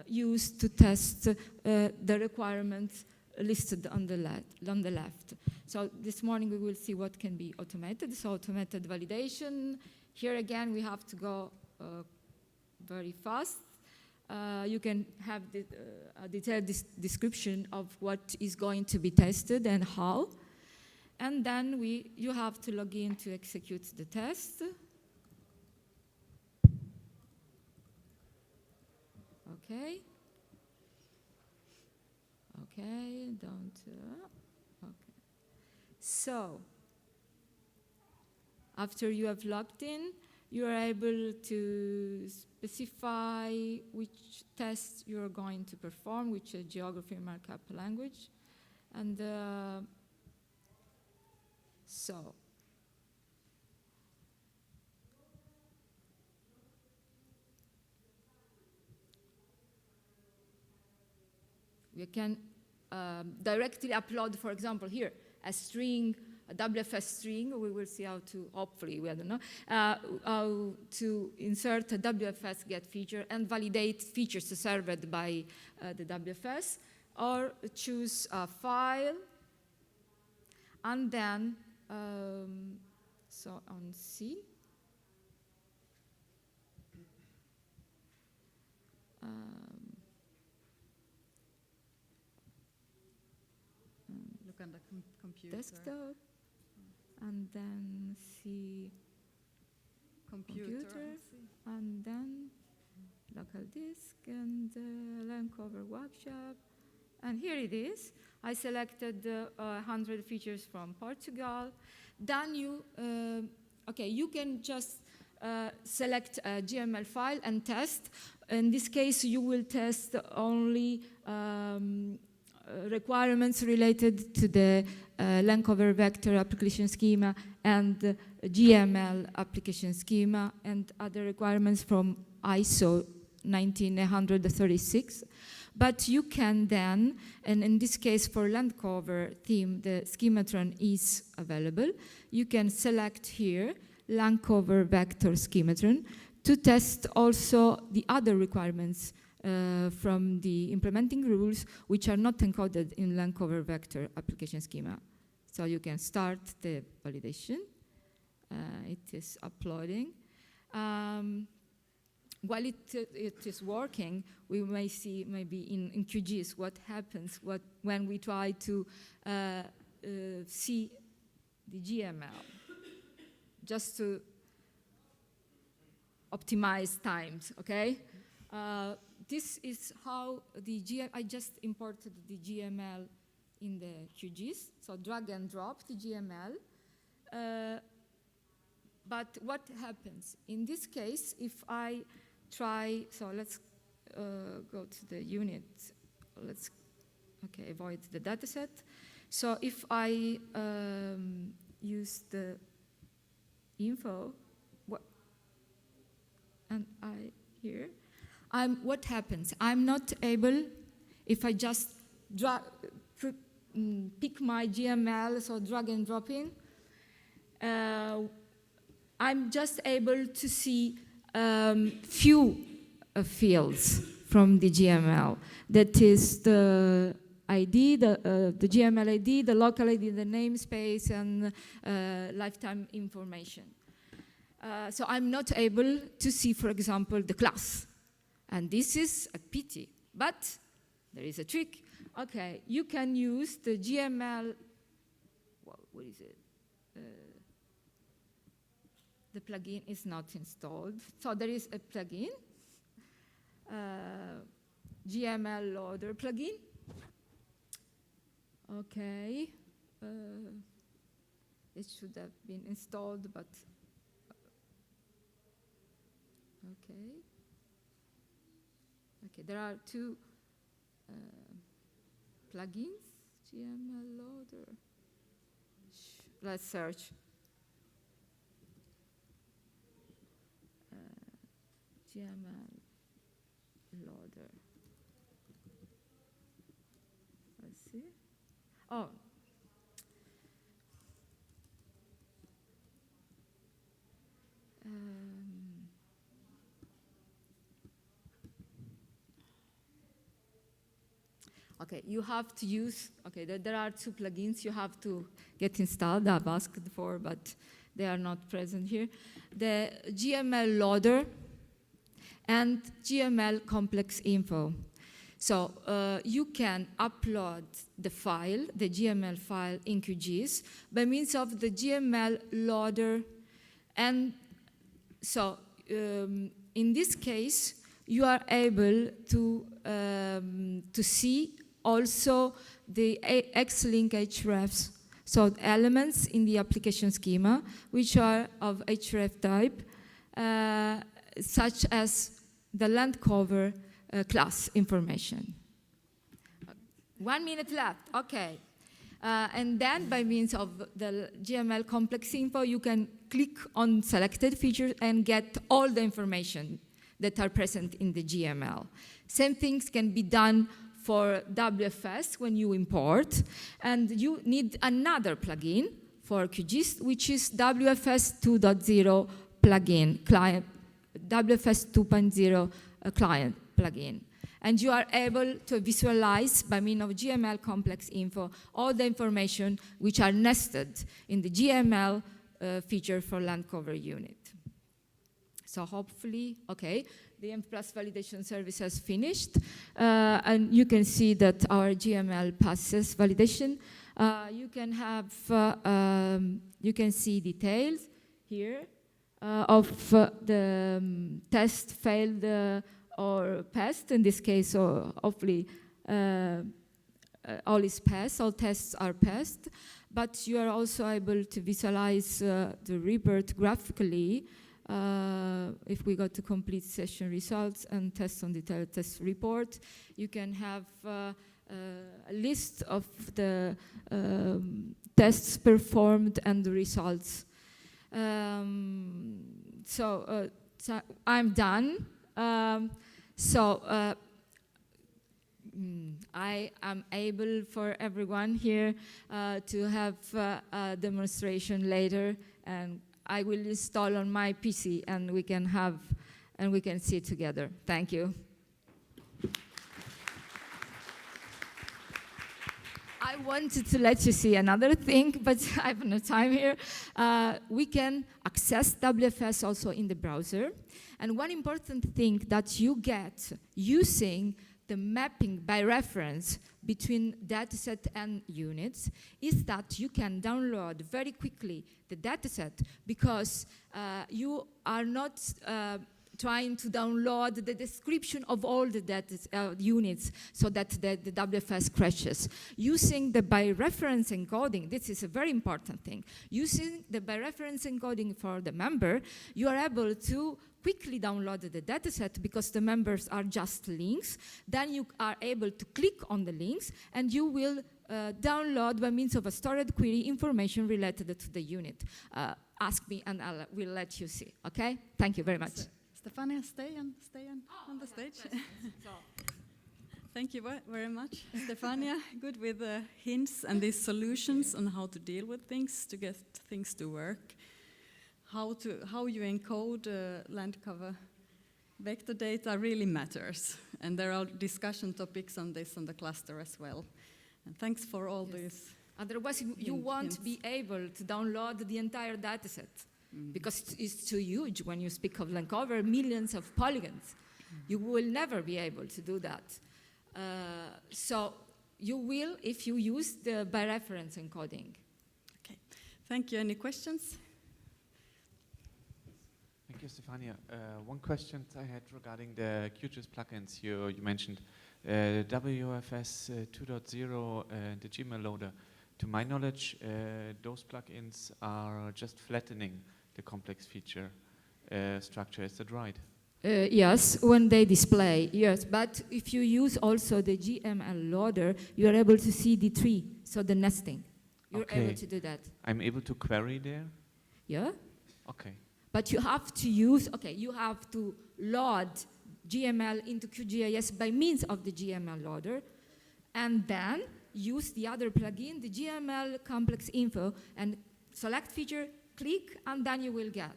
use to test the requirements listed on the left. So this morning we will see what can be automated. So automated validation. Here again, we have to go very fast. You can have a detailed description of what is going to be tested and how. And then you have to log in to execute the test. Okay. Okay, don't. Okay. So, after you have logged in, you are able to specify which test you are going to perform, which geography markup language. And so, we can directly upload, for example, here, a string, a WFS string. We will see how to, hopefully, we don't know, how to insert a WFS get feature and validate features served by the WFS, or choose a file, and then, so on C, Look on the computer. desktop, and then see computer, and then local disk, and land cover workshop. And here it is. I selected 100 features from Portugal. Then you can just select a GML file and test. In this case, you will test only requirements related to the land cover vector application schema and GML application schema, and other requirements from ISO 19136. But you can then, and in this case for land cover theme, the schematron is available. You can select here land cover vector schematron to test also the other requirements from the implementing rules, which are not encoded in land cover vector application schema. So you can start the validation. It is uploading. while it is working, we may see maybe in QGIS what happens when we try to see the GML, just to optimize times, okay? This is how I just imported the GML in the QGIS, so drag and drop the GML. But what happens? In this case, if I try, so let's go to the unit. Let's, avoid the dataset. So if I use the info, and what happens? I'm not able, if I just pick my GML, so drag and drop in, I'm just able to see few fields from the GML. That is the ID, the GML ID, the local ID, the namespace, and lifetime information. So I'm not able to see, for example, the class. And this is a pity. But there is a trick. Okay, you can use the GML, what is it? The plugin is not installed. So there is a plugin, GML loader plugin. Okay, it should have been installed, but okay. Okay, there are two plugins, GML loader. Let's search. GML loader. Let's see. Oh. Okay, you have to use, there are two plugins you have to get installed. I've asked for, but they are not present here. The GML loader and GML complex info. So you can upload the file, the GML file in QGIS by means of the GML loader. And so in this case, you are able to see also the X-Link hrefs, so elements in the application schema, which are of href type, such as the land cover class information. 1 minute left, okay. And then by means of the GML complex info, you can click on selected features and get all the information that are present in the GML. Same things can be done for WFS when you import, and you need another plugin for QGIS, which is WFS 2.0 plugin, client, WFS 2.0 client plugin. And you are able to visualize by means of GML complex info all the information which are nested in the GML feature for land cover unit. So hopefully, okay, the M+ validation service has finished, and you can see that our GML passes validation. You can have, you can see details here of the test failed or passed. In this case, so hopefully all is passed, all tests are passed. But you are also able to visualize the report graphically. If we go to complete session results and test on detailed test report, you can have a list of the tests performed and the results. So I'm done. I am able for everyone here to have a demonstration later, and I will install on my PC, and we can have, and we can see it together. Thank you. I wanted to let you see another thing, but I have no time here. We can access WFS also in the browser. And one important thing that you get using the mapping by reference between dataset and units is that you can download very quickly the dataset because you are not trying to download the description of all the data units so that the WFS crashes. Using the by reference encoding, this is a very important thing. Using the by reference encoding for the member, you are able to quickly download the dataset because the members are just links. Then you are able to click on the links and you will download by means of a stored query information related to the unit. Ask me and I will let you see, okay? Thank you very much. Stefania, stay on the stage. Thank you very much, Stefania. Good with the hints and these solutions on how to deal with things, to get things to work. How you encode land cover vector data really matters, and there are discussion topics on this on the cluster as well. And thanks for all these. Otherwise, you won't be able to download the entire dataset because it's too huge. When you speak of land cover, millions of polygons, you will never be able to do that. So you will if you use the by reference encoding. Okay, thank you. Any questions? Thank you, Stefania. One question I had regarding the QGIS plugins you mentioned, WFS 2.0 and the Gmail loader. To my knowledge, those plugins are just flattening the complex feature structure. Is that right? Yes, when they display, yes. But if you use also the GML loader, you are able to see the tree, so the nesting. You're able to do that. I'm able to query there? Yeah. Okay. But you have to use, you have to load GML into QGIS by means of the GML loader, and then use the other plugin, the GML complex info, and select feature, click, and then you will get.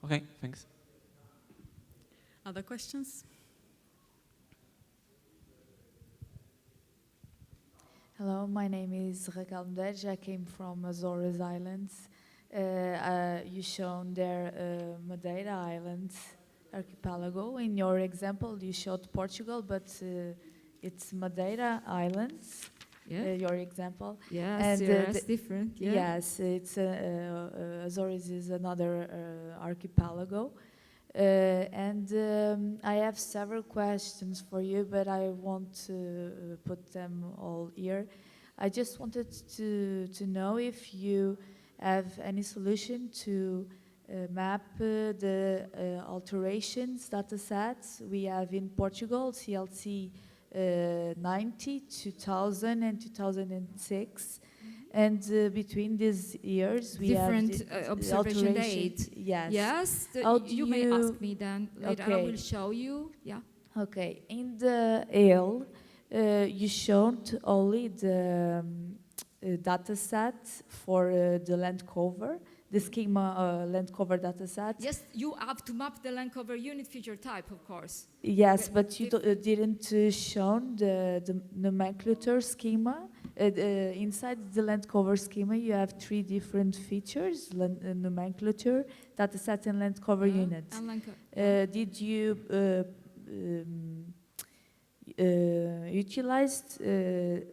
Okay, thanks. Other questions? Hello, my name is Raquel Medeiros. I came from Azores Islands. You shown there Madeira Islands archipelago. In your example, you showed Portugal, but it's Madeira Islands. Yeah. Your example. Yes, And, that's different. Yeah. Yes, it's Azores is another archipelago. I have several questions for you, but I won't put them all here. I just wanted to know if you have any solution to map the alterations data sets we have in Portugal, CLC 90, 2000 and 2006. And between these years, we different have observation date. Yes. Yes, you may ask me then. Later I will show you. Yeah. Okay. In the AL, you showed only the data set for the land cover, the schema land cover data set. Yes, you have to map the land cover unit feature type, of course. Yes, but you didn't show the nomenclature schema. Inside the land cover schema, you have three different features: nomenclature, data set, and land cover units. Did you utilize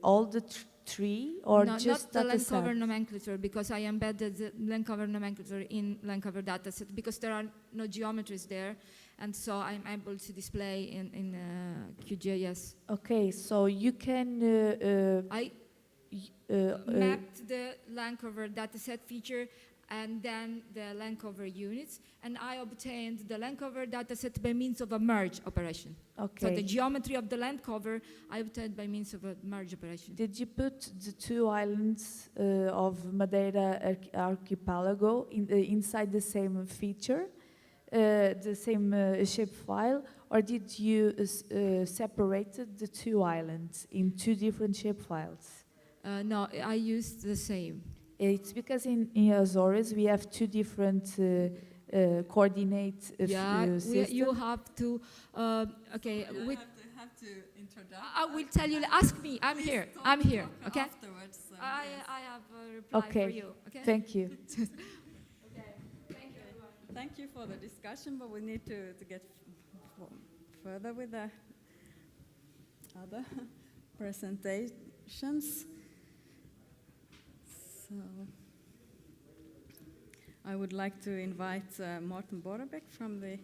all the three, or no, just not the land dataset? cover nomenclature, because I embedded the land cover nomenclature in land cover dataset because there are no geometries there, and so I'm able to display in QGIS. Okay, so you can I mapped the land cover dataset feature and then the land cover units, and I obtained the land cover dataset by means of a merge operation. Okay. So the geometry of the land cover I obtained by means of a merge operation. Did you put the two islands of Madeira archipelago inside the same feature, the same shapefile, or did you separate the two islands in two different shapefiles? No, I used the same. It's because in Azores we have two different coordinate a Yeah, few systems? you have to. Okay, have to introduce. I will tell you. Ask me. I'm here. I'm here. Okay. Afterwards. I have a reply Okay. for you. Okay. Thank you. Okay. Thank you, everyone. Thank you for the discussion, but we need to get further with the other presentations. So I would like to invite Morten Borrebekk from the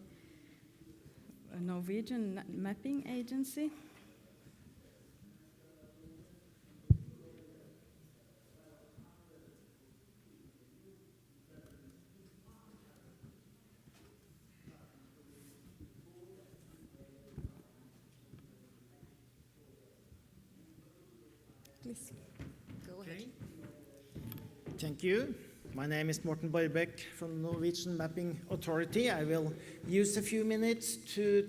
Norwegian Mapping Agency. Please, go ahead. Thank you. My name is Morten Borrebekk from the Norwegian Mapping Authority. I will use a few minutes to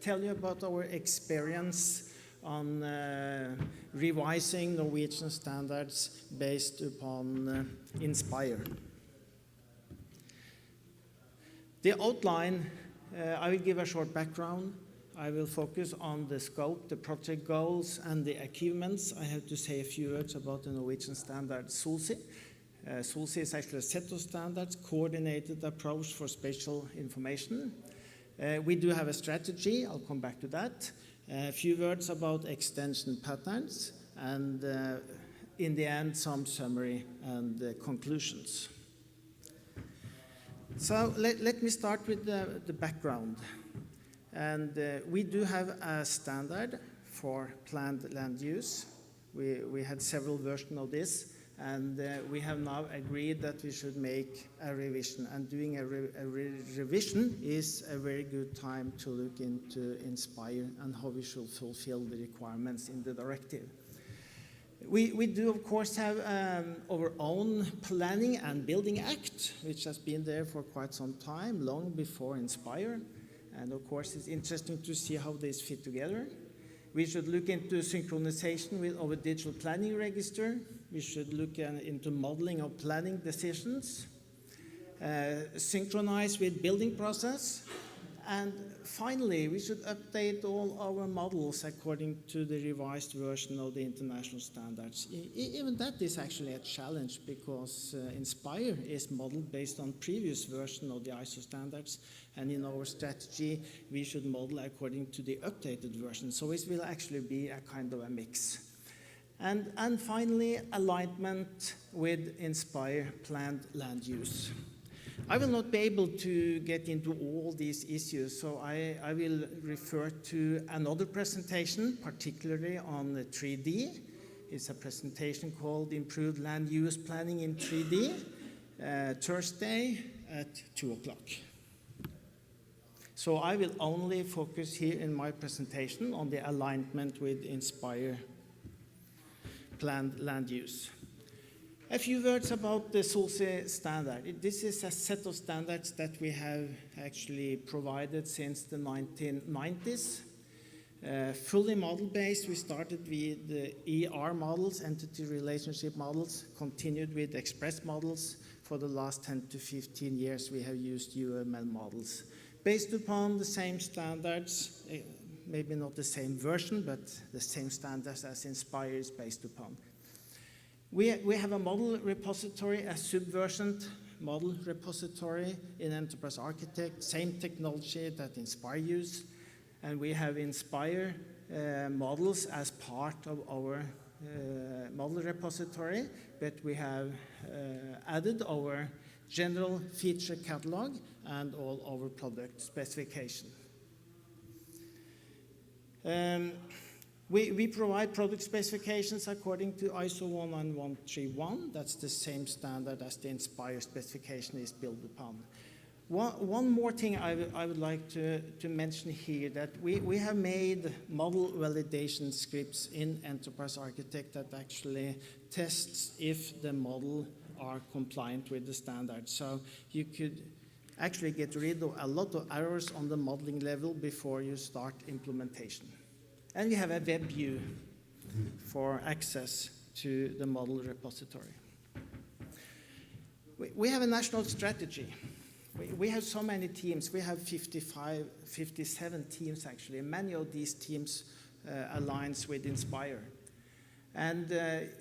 tell you about our experience on revising Norwegian standards based upon Inspire. The outline, I will give a short background. I will focus on the scope, the project goals, and the achievements. I have to say a few words about the Norwegian standard SOLSI. SOLSI is actually a set of standards, coordinated approach for spatial information. We do have a strategy, I'll come back to that. A few words about extension patterns, and in the end, some summary and conclusions. So let me start with the background. And we do have a standard for planned land use. We had several versions of this, and we have now agreed that we should make a revision. And doing a revision is a very good time to look into Inspire and how we should fulfill the requirements in the directive. We do, of course, have our own Planning and Building Act, which has been there for quite some time, long before Inspire. And of course, it's interesting to see how these fit together. We should look into synchronization with our digital planning register. We should look into modeling of planning decisions, synchronize with building process. And finally, we should update all our models according to the revised version of the international standards. Even that is actually a challenge, because Inspire is modeled based on previous version of the ISO standards, and in our strategy, we should model according to the updated version. So it will actually be a kind of a mix. And finally, alignment with Inspire planned land use. I will not be able to get into all these issues, so I will refer to another presentation, particularly on the 3D. It's a presentation called Improved Land Use Planning in 3D, Thursday at 2 o'clock. So I will only focus here in my presentation on the alignment with Inspire planned land use. A few words about the SOLSI standard. This is a set of standards that we have actually provided since the 1990s. Fully model-based, we started with the ER models, entity relationship models, continued with express models. For the last 10 to 15 years, we have used UML models. Based upon the same standards, maybe not the same version, but the same standards as Inspire is based upon. We have a model repository, a subversioned model repository in Enterprise Architect, same technology that Inspire use, and we have Inspire models as part of our model repository, but we have added our general feature catalog and all our product specification. We provide product specifications according to ISO 19131. That's the same standard as the Inspire specification is built upon. One more thing I would like to mention here, that we have made model validation scripts in Enterprise Architect that actually tests if the model are compliant with the standard. So you could actually get rid of a lot of errors on the modeling level before you start implementation. And we have a web view for access to the model repository. We have a national strategy. We have so many teams. We have 57 teams actually. Many of these teams aligns with Inspire. And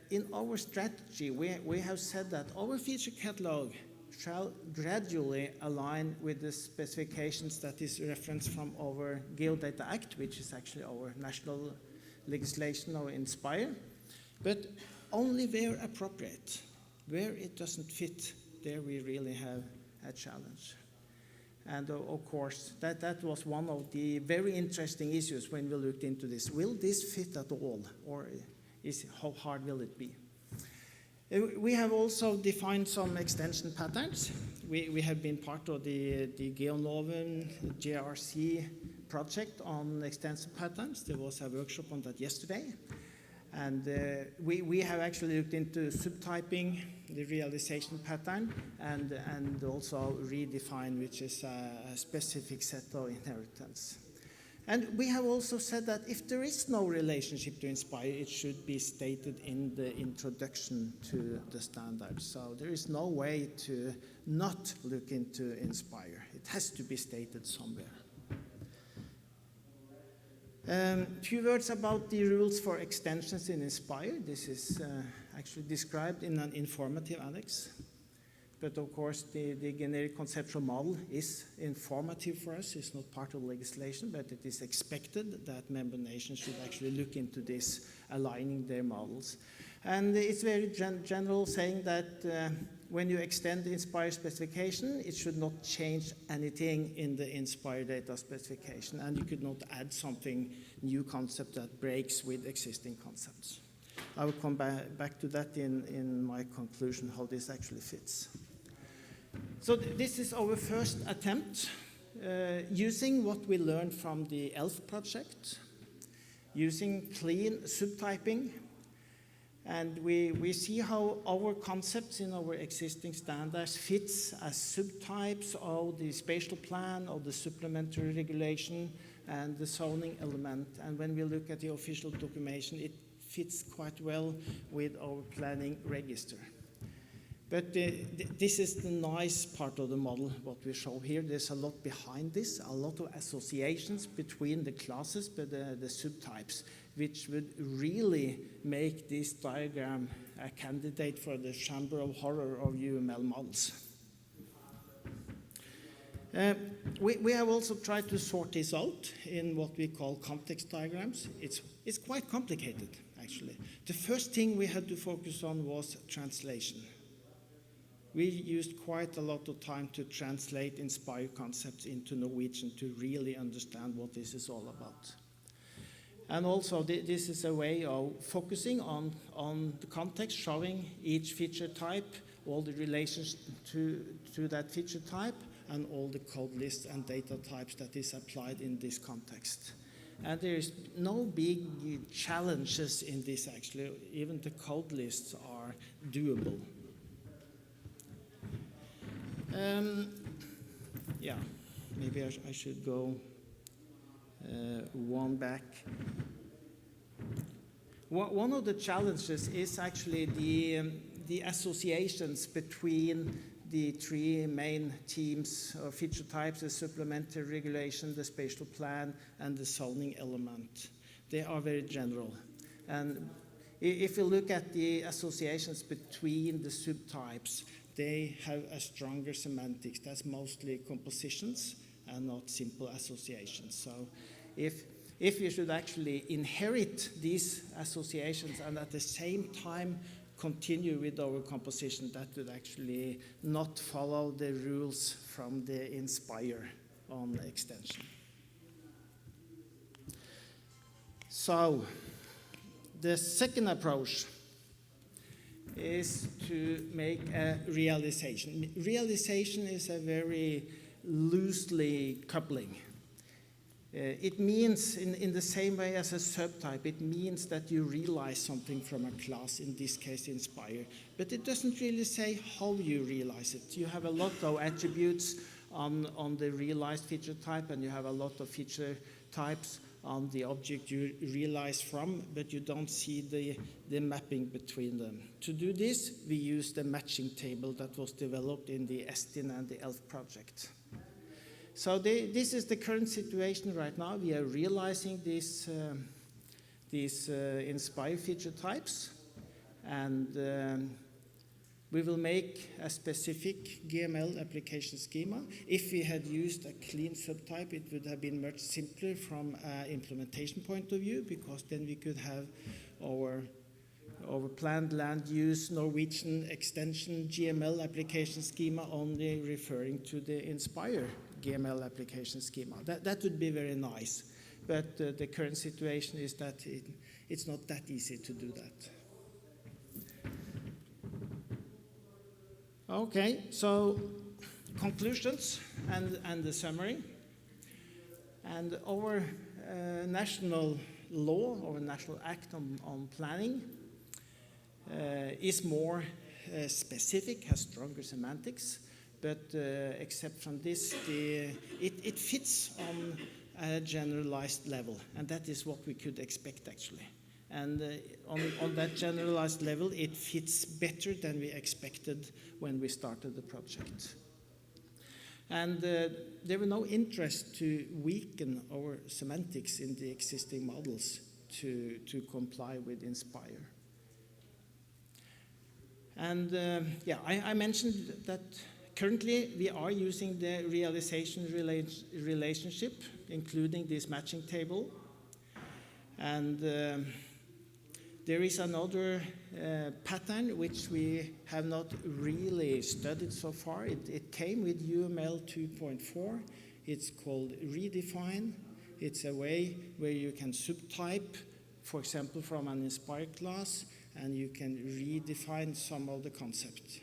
in our strategy, we have said that our feature catalog shall gradually align with the specifications that is referenced from our Geodata Act, which is actually our national legislation of Inspire, but only where appropriate. Where it doesn't fit, there we really have a challenge. And of course, that was one of the very interesting issues when we looked into this. Will this fit at all, or how hard will it be? We have also defined some extension patterns. We have been part of the GeoNoven JRC project on extension patterns. There was a workshop on that yesterday. And we have actually looked into subtyping, the realization pattern, and also redefine, which is a specific set of inheritance. And we have also said that if there is no relationship to Inspire, it should be stated in the introduction to the standard. So there is no way to not look into Inspire. It has to be stated somewhere. Few words about the rules for extensions in Inspire. This is actually described in an informative annex. But of course, the generic conceptual model is informative for us. It's not part of legislation, but it is expected that member nations should actually look into this, aligning their models. And it's very general, saying that when you extend the Inspire specification, it should not change anything in the Inspire data specification, and you could not add something new concept that breaks with existing concepts. I will come back to that in my conclusion, how this actually fits. So this is our first attempt, using what we learned from the ELF project, using clean subtyping, and we see how our concepts in our existing standards fits as subtypes of the spatial plan, of the supplementary regulation, and the zoning element. And when we look at the official documentation, it fits quite well with our planning register. But this is the nice part of the model, what we show here. There's a lot behind this, a lot of associations between the classes, but the subtypes, which would really make this diagram a candidate for the Chamber of Horror of UML models. We have also tried to sort this out in what we call context diagrams. It's quite complicated, actually. The first thing we had to focus on was translation. We used quite a lot of time to translate Inspire concepts into Norwegian to really understand what this is all about. And also, this is a way of focusing on the context, showing each feature type, all the relations to that feature type, and all the code lists and data types that is applied in this context. And there is no big challenges in this, actually. Even the code lists are doable. Yeah, maybe I should go one back. One of the challenges is actually the associations between the three main teams or feature types: the supplementary regulation, the spatial plan, and the zoning element. They are very general. And if you look at the associations between the subtypes, they have a stronger semantics. That's mostly compositions and not simple associations. So if you should actually inherit these associations and at the same time continue with our composition, that would actually not follow the rules from the Inspire on extension. So the second approach is to make a realization. Realization is a very loosely coupling. It means, in the same way as a subtype, it means that you realize something from a class, in this case Inspire, but it doesn't really say how you realize it. You have a lot of attributes on the realized feature type, and you have a lot of feature types on the object you realize from, but you don't see the mapping between them. To do this, we use the matching table that was developed in the ESTIN and the ELF project. So this is the current situation right now. We are realizing these Inspire feature types, and we will make a specific GML application schema. If we had used a clean subtype, it would have been much simpler from an implementation point of view, because then we could have our planned land use Norwegian extension GML application schema only referring to the Inspire GML application schema. That would be very nice, but the current situation is that it's not that easy to do that. Okay, so conclusions and the summary. And our national law, our national act on planning is more specific, has stronger semantics, but except from this, it fits on a generalized level, and that is what we could expect actually. And on that generalized level, it fits better than we expected when we started the project. And there were no interest to weaken our semantics in the existing models to comply with Inspire. And I mentioned that currently we are using the realization relationship, including this matching table. And there is another pattern which we have not really studied so far. It came with UML 2.4. It's called redefine. It's a way where you can subtype, for example, from an Inspire class, and you can redefine some of the concept.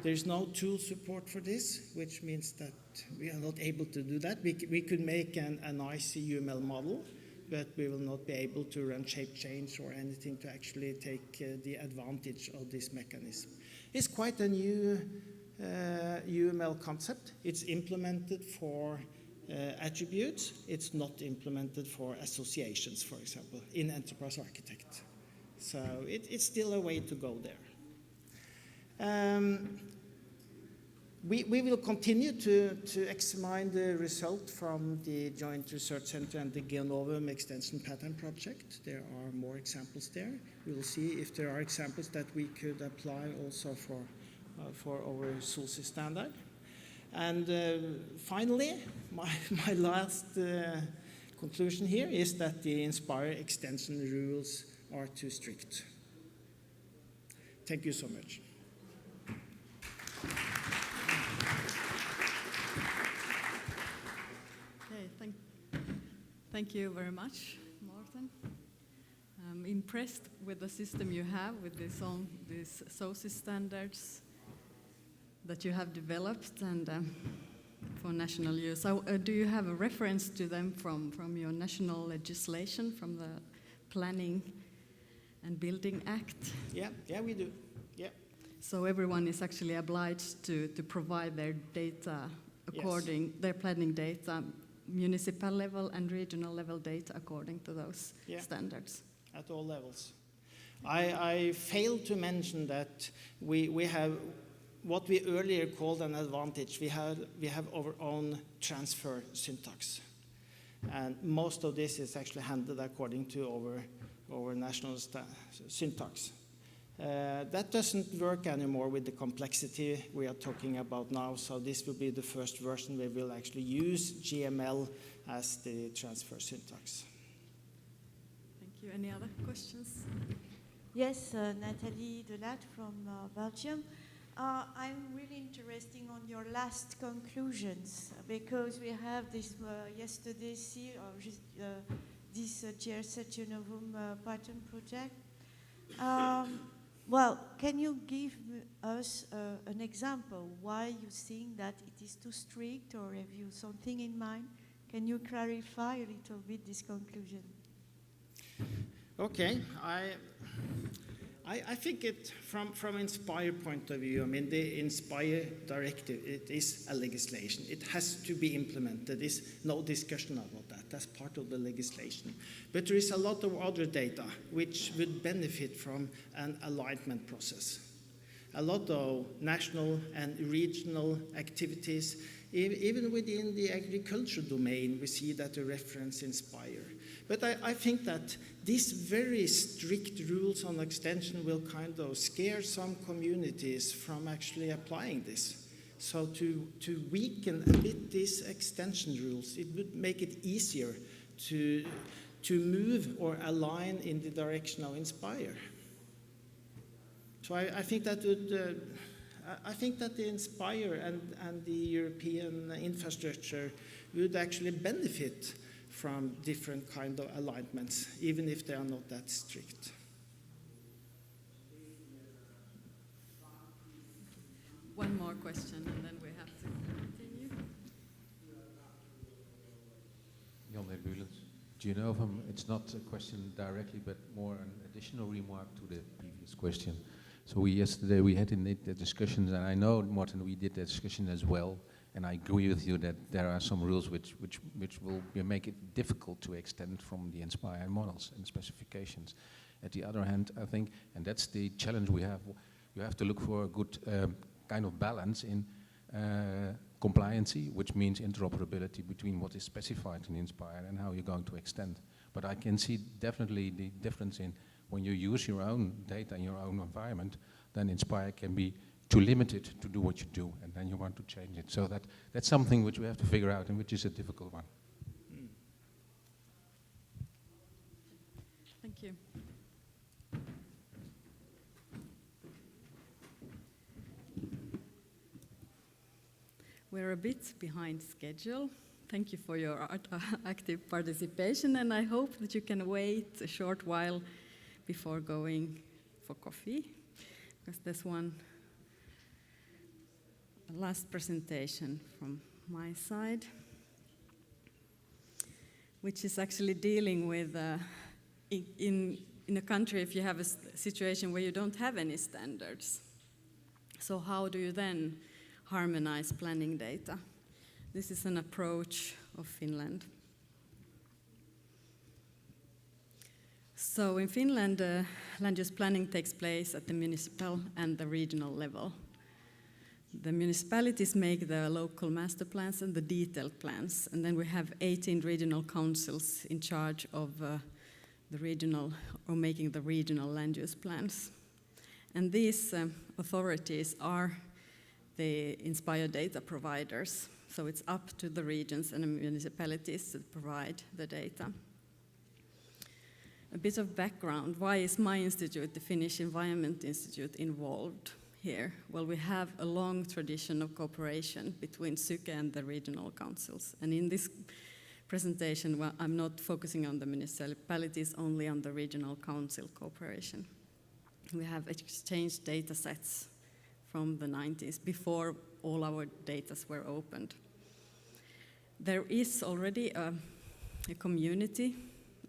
There's no tool support for this, which means that we are not able to do that. We could make a nice UML model, but we will not be able to run shape change or anything to actually take the advantage of this mechanism. It's quite a new UML concept. It's implemented for attributes. It's not implemented for associations, for example, in Enterprise Architect. So it's still a way to go there. We will continue to examine the result from the Joint Research Center and the Geonovum Extension Pattern Project. There are more examples there. We will see if there are examples that we could apply also for our SULSI standard. And finally, my last conclusion here is that the Inspire extension rules are too strict. Thank you so much. Thank you very much, Morten. I'm impressed with the system you have, with these SOSI standards that you have developed and for national use. So, do you have a reference to them from your national legislation, from the Planning and Building Act? Yeah, we do. Yeah. So everyone is actually obliged to provide their data according, their planning data, municipal level and regional level data according to those standards. At all levels. I failed to mention that we have what we earlier called an advantage. We have our own transfer syntax. And most of this is actually handled according to our national syntax. That doesn't work anymore with the complexity we are talking about now, so this will be the first version where we'll actually use GML as the transfer syntax. Thank you. Any other questions? Yes, Nathalie Delat from Belgium. I'm really interested on your last conclusions, because we have this yesterday this GRC Geonovum pattern project. Well, can you give us an example why you think that it is too strict, or have you something in mind? Can you clarify a little bit this conclusion? Okay, I think it from Inspire point of view. I mean, the Inspire directive, it is a legislation. It has to be implemented. There's no discussion about that. that as part of the legislation. But there is a lot of other data which would benefit from an alignment process. A lot of national and regional activities, even within the agriculture domain, we see that the reference Inspire. But I think that these very strict rules on extension will kind of scare some communities from actually applying this. So to weaken a bit these extension rules, it would make it easier to move or align in the direction of Inspire. So I think that would, I think that the Inspire and the European infrastructure would actually benefit from different kind of alignments, even if they are not that strict. One more question, and then we have to continue. Jan Bullens. Do you know if it's not a question directly, but more an additional remark to the previous question? So yesterday we had the discussions, and I know, Martin, we did that discussion as well, and I agree with you that there are some rules which will make it difficult to extend from the Inspire models and specifications. At the other hand, I think, and that's the challenge we have, you have to look for a good kind of balance in compliancy, which means interoperability between what is specified in Inspire and how you're going to extend. But I can see definitely the difference in when you use your own data in your own environment, then Inspire can be too limited to do what you do, and then you want to change it. So that's something which we have to figure out, and which is a difficult one. Thank you. We're a bit behind schedule. Thank you for your active participation, and I hope that you can wait a short while before going for coffee, because there's one last presentation from my side, which is actually dealing with in a country if you have a situation where you don't have any standards. So how do you then harmonize planning data? This is an approach of Finland. So in Finland, land use planning takes place at the municipal and the regional level. The municipalities make the local master plans and the detailed plans, and then we have 18 regional councils in charge of the regional, or making the regional land use plans. And these authorities are the Inspire data providers, so it's up to the regions and the municipalities to provide the data. A bit of background, why is my institute, the Finnish Environment Institute, involved here? Well, we have a long tradition of cooperation between Syke and the regional councils. And in this presentation, well, I'm not focusing on the municipalities, only on the regional council cooperation. We have exchanged data sets from the 90s, before all our data were opened. There is already a community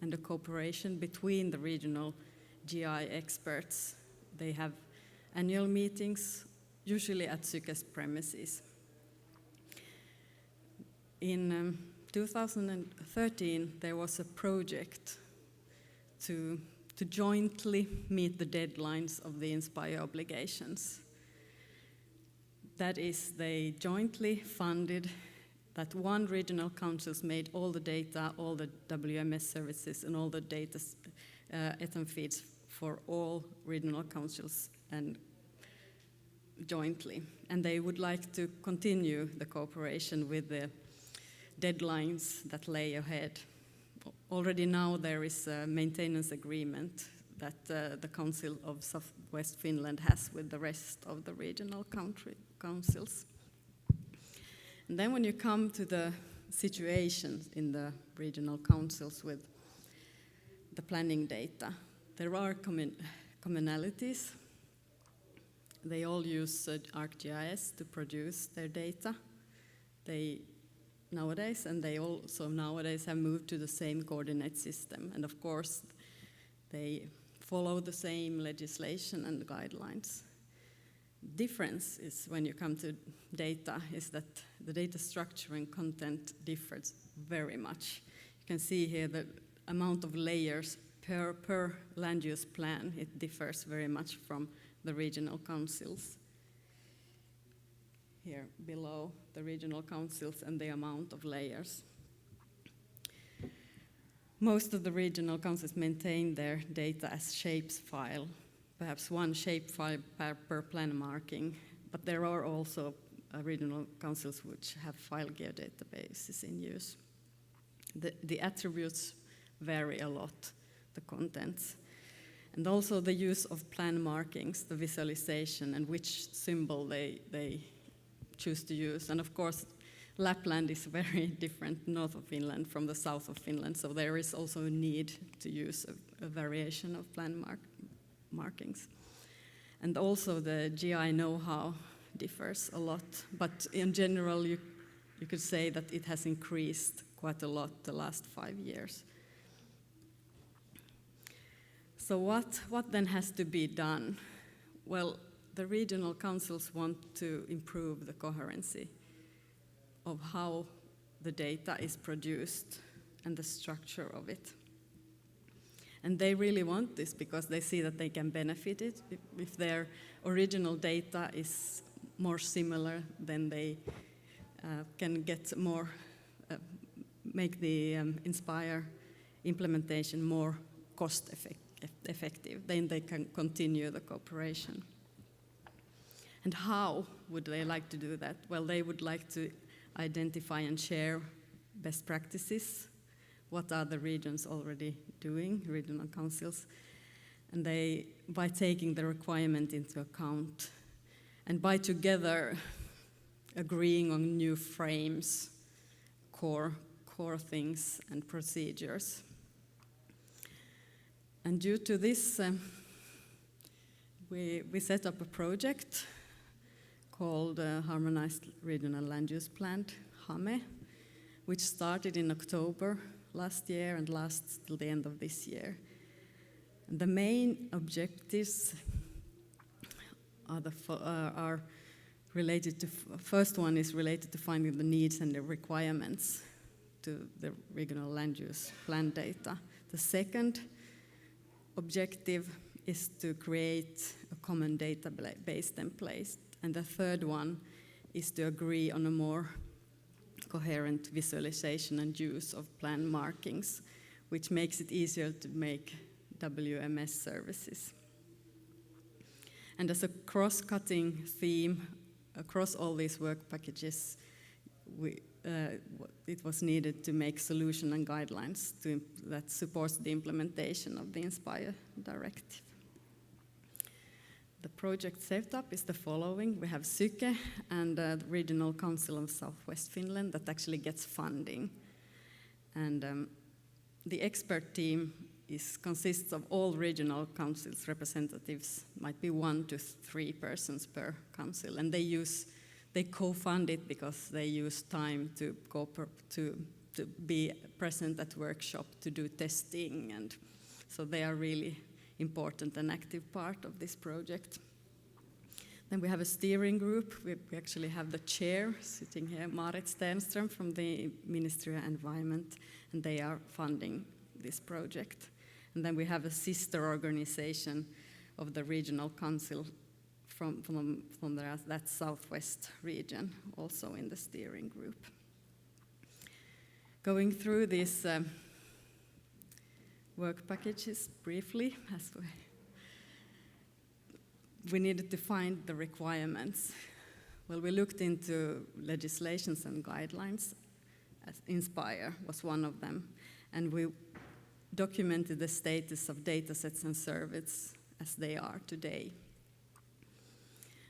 and a cooperation between the regional GI experts. They have annual meetings, usually at Syke's premises. In 2013, there was a project to jointly meet the deadlines of the Inspire obligations. That is, they jointly funded that one regional councils made all the data, all the WMS services, and all the data ETAM feeds for all regional councils and jointly. And they would like to continue the cooperation with the deadlines that lay ahead. Already now there is a maintenance agreement that the Council of Southwest Finland has with the rest of the regional councils. And then when you come to the situations in the regional councils with the planning data, there are commonalities. They all use ArcGIS to produce their data. They also nowadays have moved to the same coordinate system. And of course, they follow the same legislation and guidelines. Difference is when you come to data is that the data structure and content differs very much. You can see here the amount of layers per land use plan. It differs very much from the regional councils. Here below, the regional councils and the amount of layers. Most of the regional councils maintain their data as shapes file, perhaps one shape file per plan marking, but there are also regional councils which have file geodatabases in use. The attributes vary a lot, the contents, and also the use of plan markings, the visualization, and which symbol they choose to use. And of course, Lapland is very different north of Finland from the south of Finland, so there is also a need to use a variation of plan markings. And also the GI know-how differs a lot, but in general you could say that it has increased quite a lot the last 5 years. So what then has to be done? Well, the regional councils want to improve the coherency of how the data is produced and the structure of it. And they really want this because they see that they can benefit it. If their original data is more similar, then they can get more, make the Inspire implementation more cost effective. Then they can continue the cooperation. And how would they like to do that? Well, they would like to identify and share best practices. What are the regions already doing, regional councils? And they, by taking the requirement into account, and by together agreeing on new frames, core things and procedures. And due to this, we set up a project called Harmonized Regional Land Use Plan, HAME, which started in October last year and lasts till the end of this year. And the main objectives are related to, first one is related to finding the needs and the requirements to the regional land use plan data. The second objective is to create a common database template. And the third one is to agree on a more coherent visualization and use of plan markings, which makes it easier to make WMS services. And as a cross-cutting theme across all these work packages, it was needed to make solution and guidelines that supports the implementation of the Inspire directive. The project setup is the following. We have Syke and the Regional Council of Southwest Finland that actually gets funding. And the expert team consists of all regional councils representatives, might be 1 to 3 persons per council. And they co-fund it because they use time to be present at workshop, to do testing, and so they are really important and active part of this project. Then we have a steering group. We actually have the chair sitting here, Marit Stenström from the Ministry of Environment, and they are funding this project. And then we have a sister organization of the regional council from that southwest region, also in the steering group. Going through these work packages briefly, as we needed to find the requirements. Well, we looked into legislations and guidelines, as Inspire was one of them, and we documented the status of datasets and services as they are today.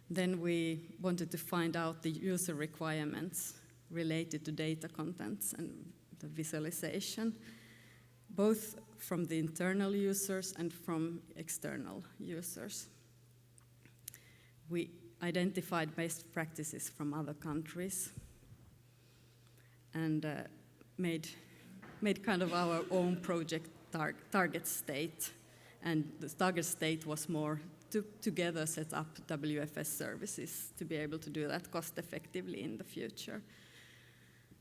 Then we wanted to find out the user requirements related to data contents and the visualization, both from the internal users and from external users. We identified best practices from other countries and made kind of our own project target state. And the target state was more to together set up WFS services to be able to do that cost effectively in the future.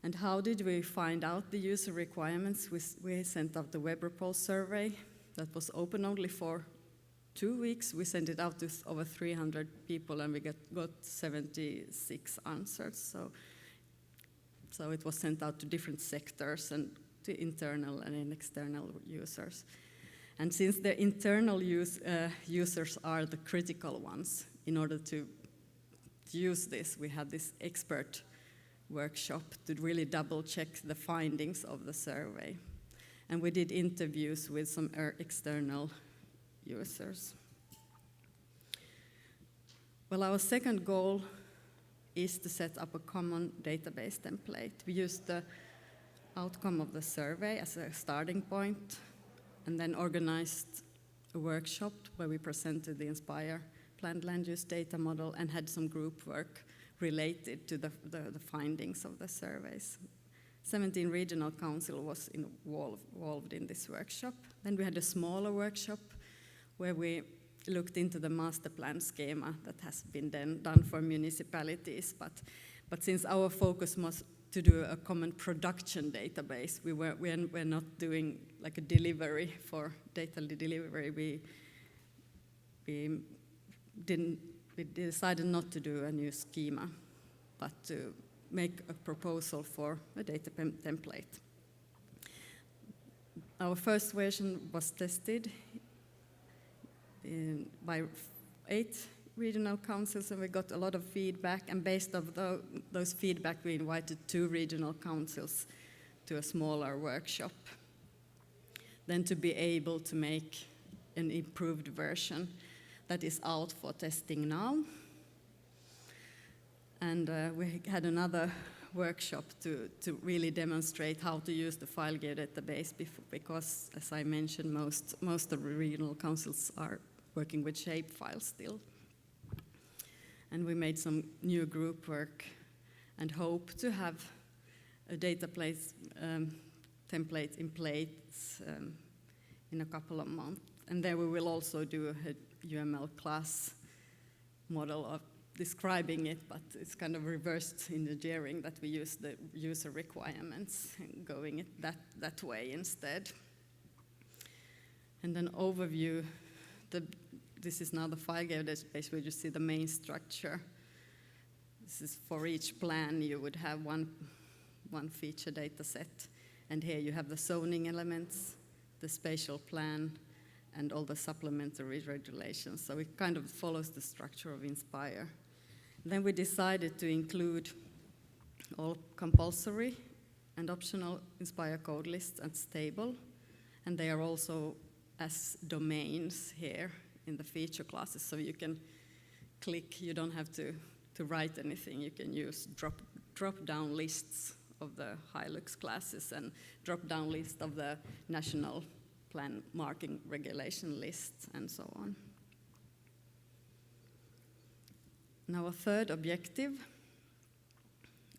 And how did we find out the user requirements? We sent out the web repulse survey that was open only for 2 weeks. We sent it out to over 300 people, and we got 76 answers. So it was sent out to different sectors and to internal and external users. And since the internal users are the critical ones, in order to use this, we had this expert workshop to really double check the findings of the survey. And we did interviews with some external users. Well, our second goal is to set up a common database template. We used the outcome of the survey as a starting point, and then organized a workshop where we presented the Inspire planned land use data model and had some group work related to the findings of the surveys. 17 regional council was involved in this workshop. Then we had a smaller workshop where we looked into the master plan schema that has been done for municipalities, but since our focus was to do a common production database, we're not doing like a delivery for data delivery. We decided not to do a new schema, but to make a proposal for a data template. Our first version was tested by 8 regional councils, and we got a lot of feedback, and based on those feedback, we invited 2 regional councils to a smaller workshop, then to be able to make an improved version that is out for testing now. And we had another workshop to really demonstrate how to use the file database because, as I mentioned, most of the regional councils are working with shape files still. And we made some new group work and hope to have a data template in place in a couple of months. And there we will also do a UML class model of describing it, but it's kind of reversed engineering that we use the user requirements and going it that way instead. And an overview, this is now the file database where you see the main structure. This is for each plan you would have one feature data set, and here you have the zoning elements, the spatial plan, and all the supplementary regulations. So it kind of follows the structure of Inspire. Then we decided to include all compulsory and optional Inspire code lists as stable, and they are also as domains here in the feature classes, so you can click, you don't have to write anything, you can use drop-down lists of the Hilux classes and drop-down list of the national plan marking regulation lists and so on. Now, a third objective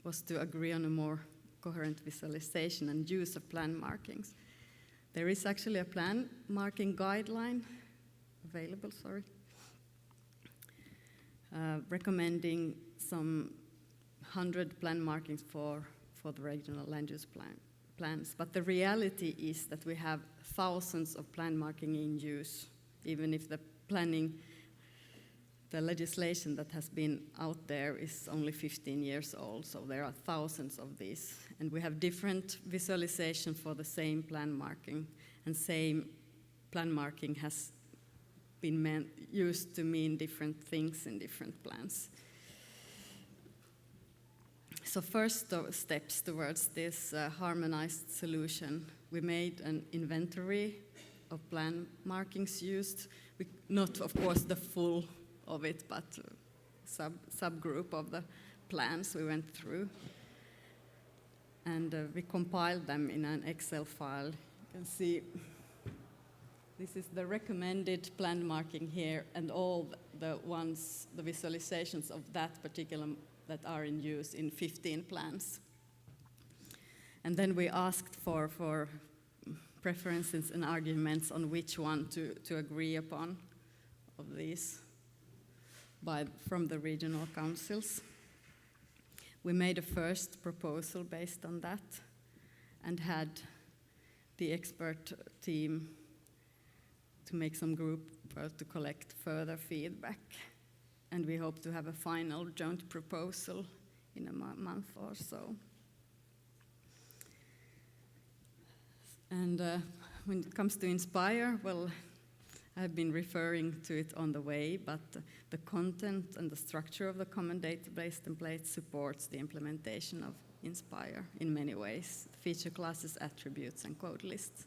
was to agree on a more coherent visualization and use of plan markings. There is actually a plan marking guideline available, recommending some 100 plan markings for the regional land use plans. But the reality is that we have thousands of plan marking in use, even if the legislation that has been out there is only 15 years old, so there are thousands of these. And we have different visualization for the same plan marking, and same plan marking has been used to mean different things in different plans. So first steps towards this harmonized solution, we made an inventory of plan markings used. Not, of course, the full of it, but subgroup of the plans we went through. And we compiled them in an Excel file. You can see this is the recommended plan marking here, and all the visualizations of that particular that are in use in 15 plans. And then we asked for preferences and arguments on which one to agree upon of these from the regional councils. We made a first proposal based on that and had the expert team to make some group to collect further feedback. And we hope to have a final joint proposal in a month or so. And when it comes to Inspire, well, I've been referring to it on the way, but the content and the structure of the common database template supports the implementation of Inspire in many ways: feature classes, attributes, and code lists.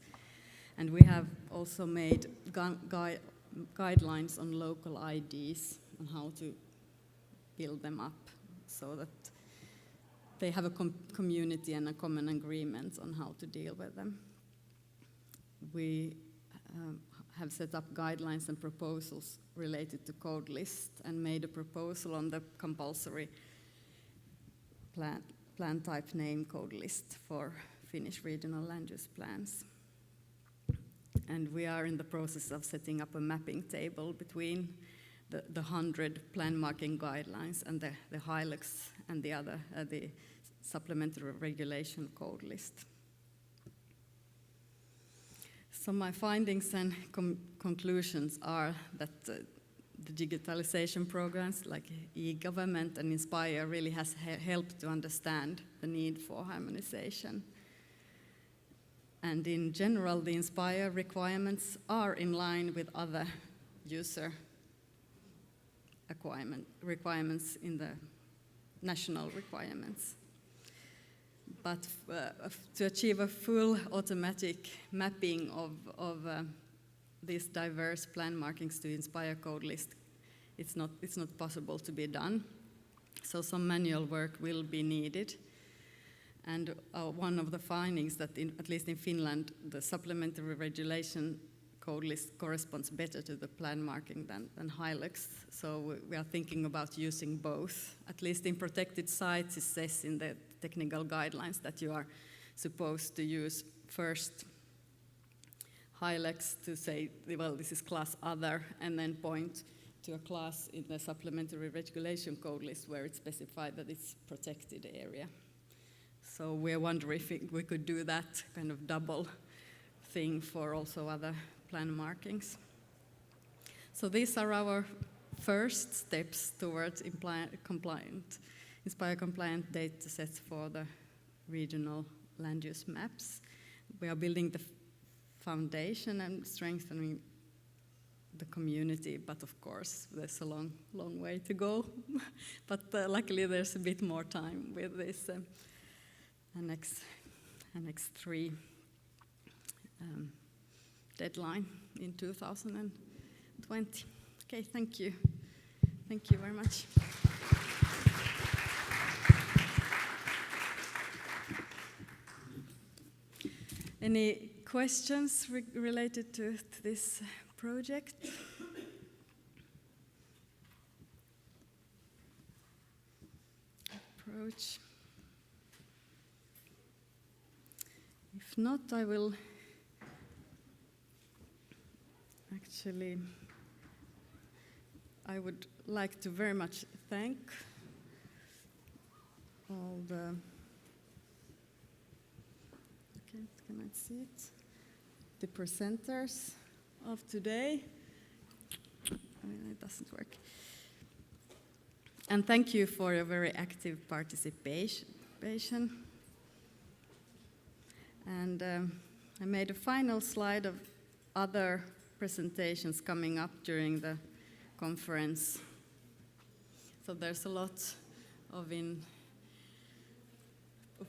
And we have also made guidelines on local IDs and how to build them up so that they have a community and a common agreement on how to deal with them. We have set up guidelines and proposals related to code lists and made a proposal on the compulsory plan type name code list for Finnish regional land use plans. And we are in the process of setting up a mapping table between the 100 plan marking guidelines and the HILUX and the other, the supplementary regulation code list. So my findings and conclusions are that the digitalization programs like e-government and Inspire really has helped to understand the need for harmonization. And in general, the Inspire requirements are in line with other user requirements in the national requirements. But to achieve a full automatic mapping of these diverse plan markings to Inspire code list, it's not possible to be done. So some manual work will be needed. And one of the findings that, at least in Finland, the supplementary regulation code list corresponds better to the plan marking than HILUX. So we are thinking about using both. At least in protected sites, it says in the technical guidelines that you are supposed to use first HILUX to say, well, this is class other, and then point to a class in the supplementary regulation code list where it's specified that it's protected area. So we're wondering if we could do that kind of double thing for also other plan markings. So these are our first steps towards Inspire compliant data sets for the regional land use maps. We are building the foundation and strengthening the community, but of course there's a long way to go. But luckily there's a bit more time with this Annex 3 deadline in 2020. Okay, thank you. Thank you very much. Any questions related to this project? Approach. If not, I will actually, I would like to very much thank all the, okay, can I see it? The presenters of today. It doesn't work. And thank you for your very active participation. And I made a final slide of other presentations coming up during the conference. So there's a lot of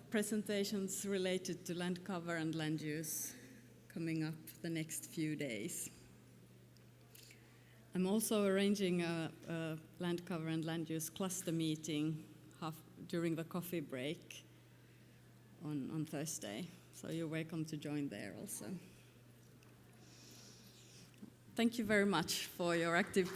presentations related to land cover and land use coming up the next few days. I'm also arranging a land cover and land use cluster meeting during the coffee break on Thursday. So you're welcome to join there also. Thank you very much for your active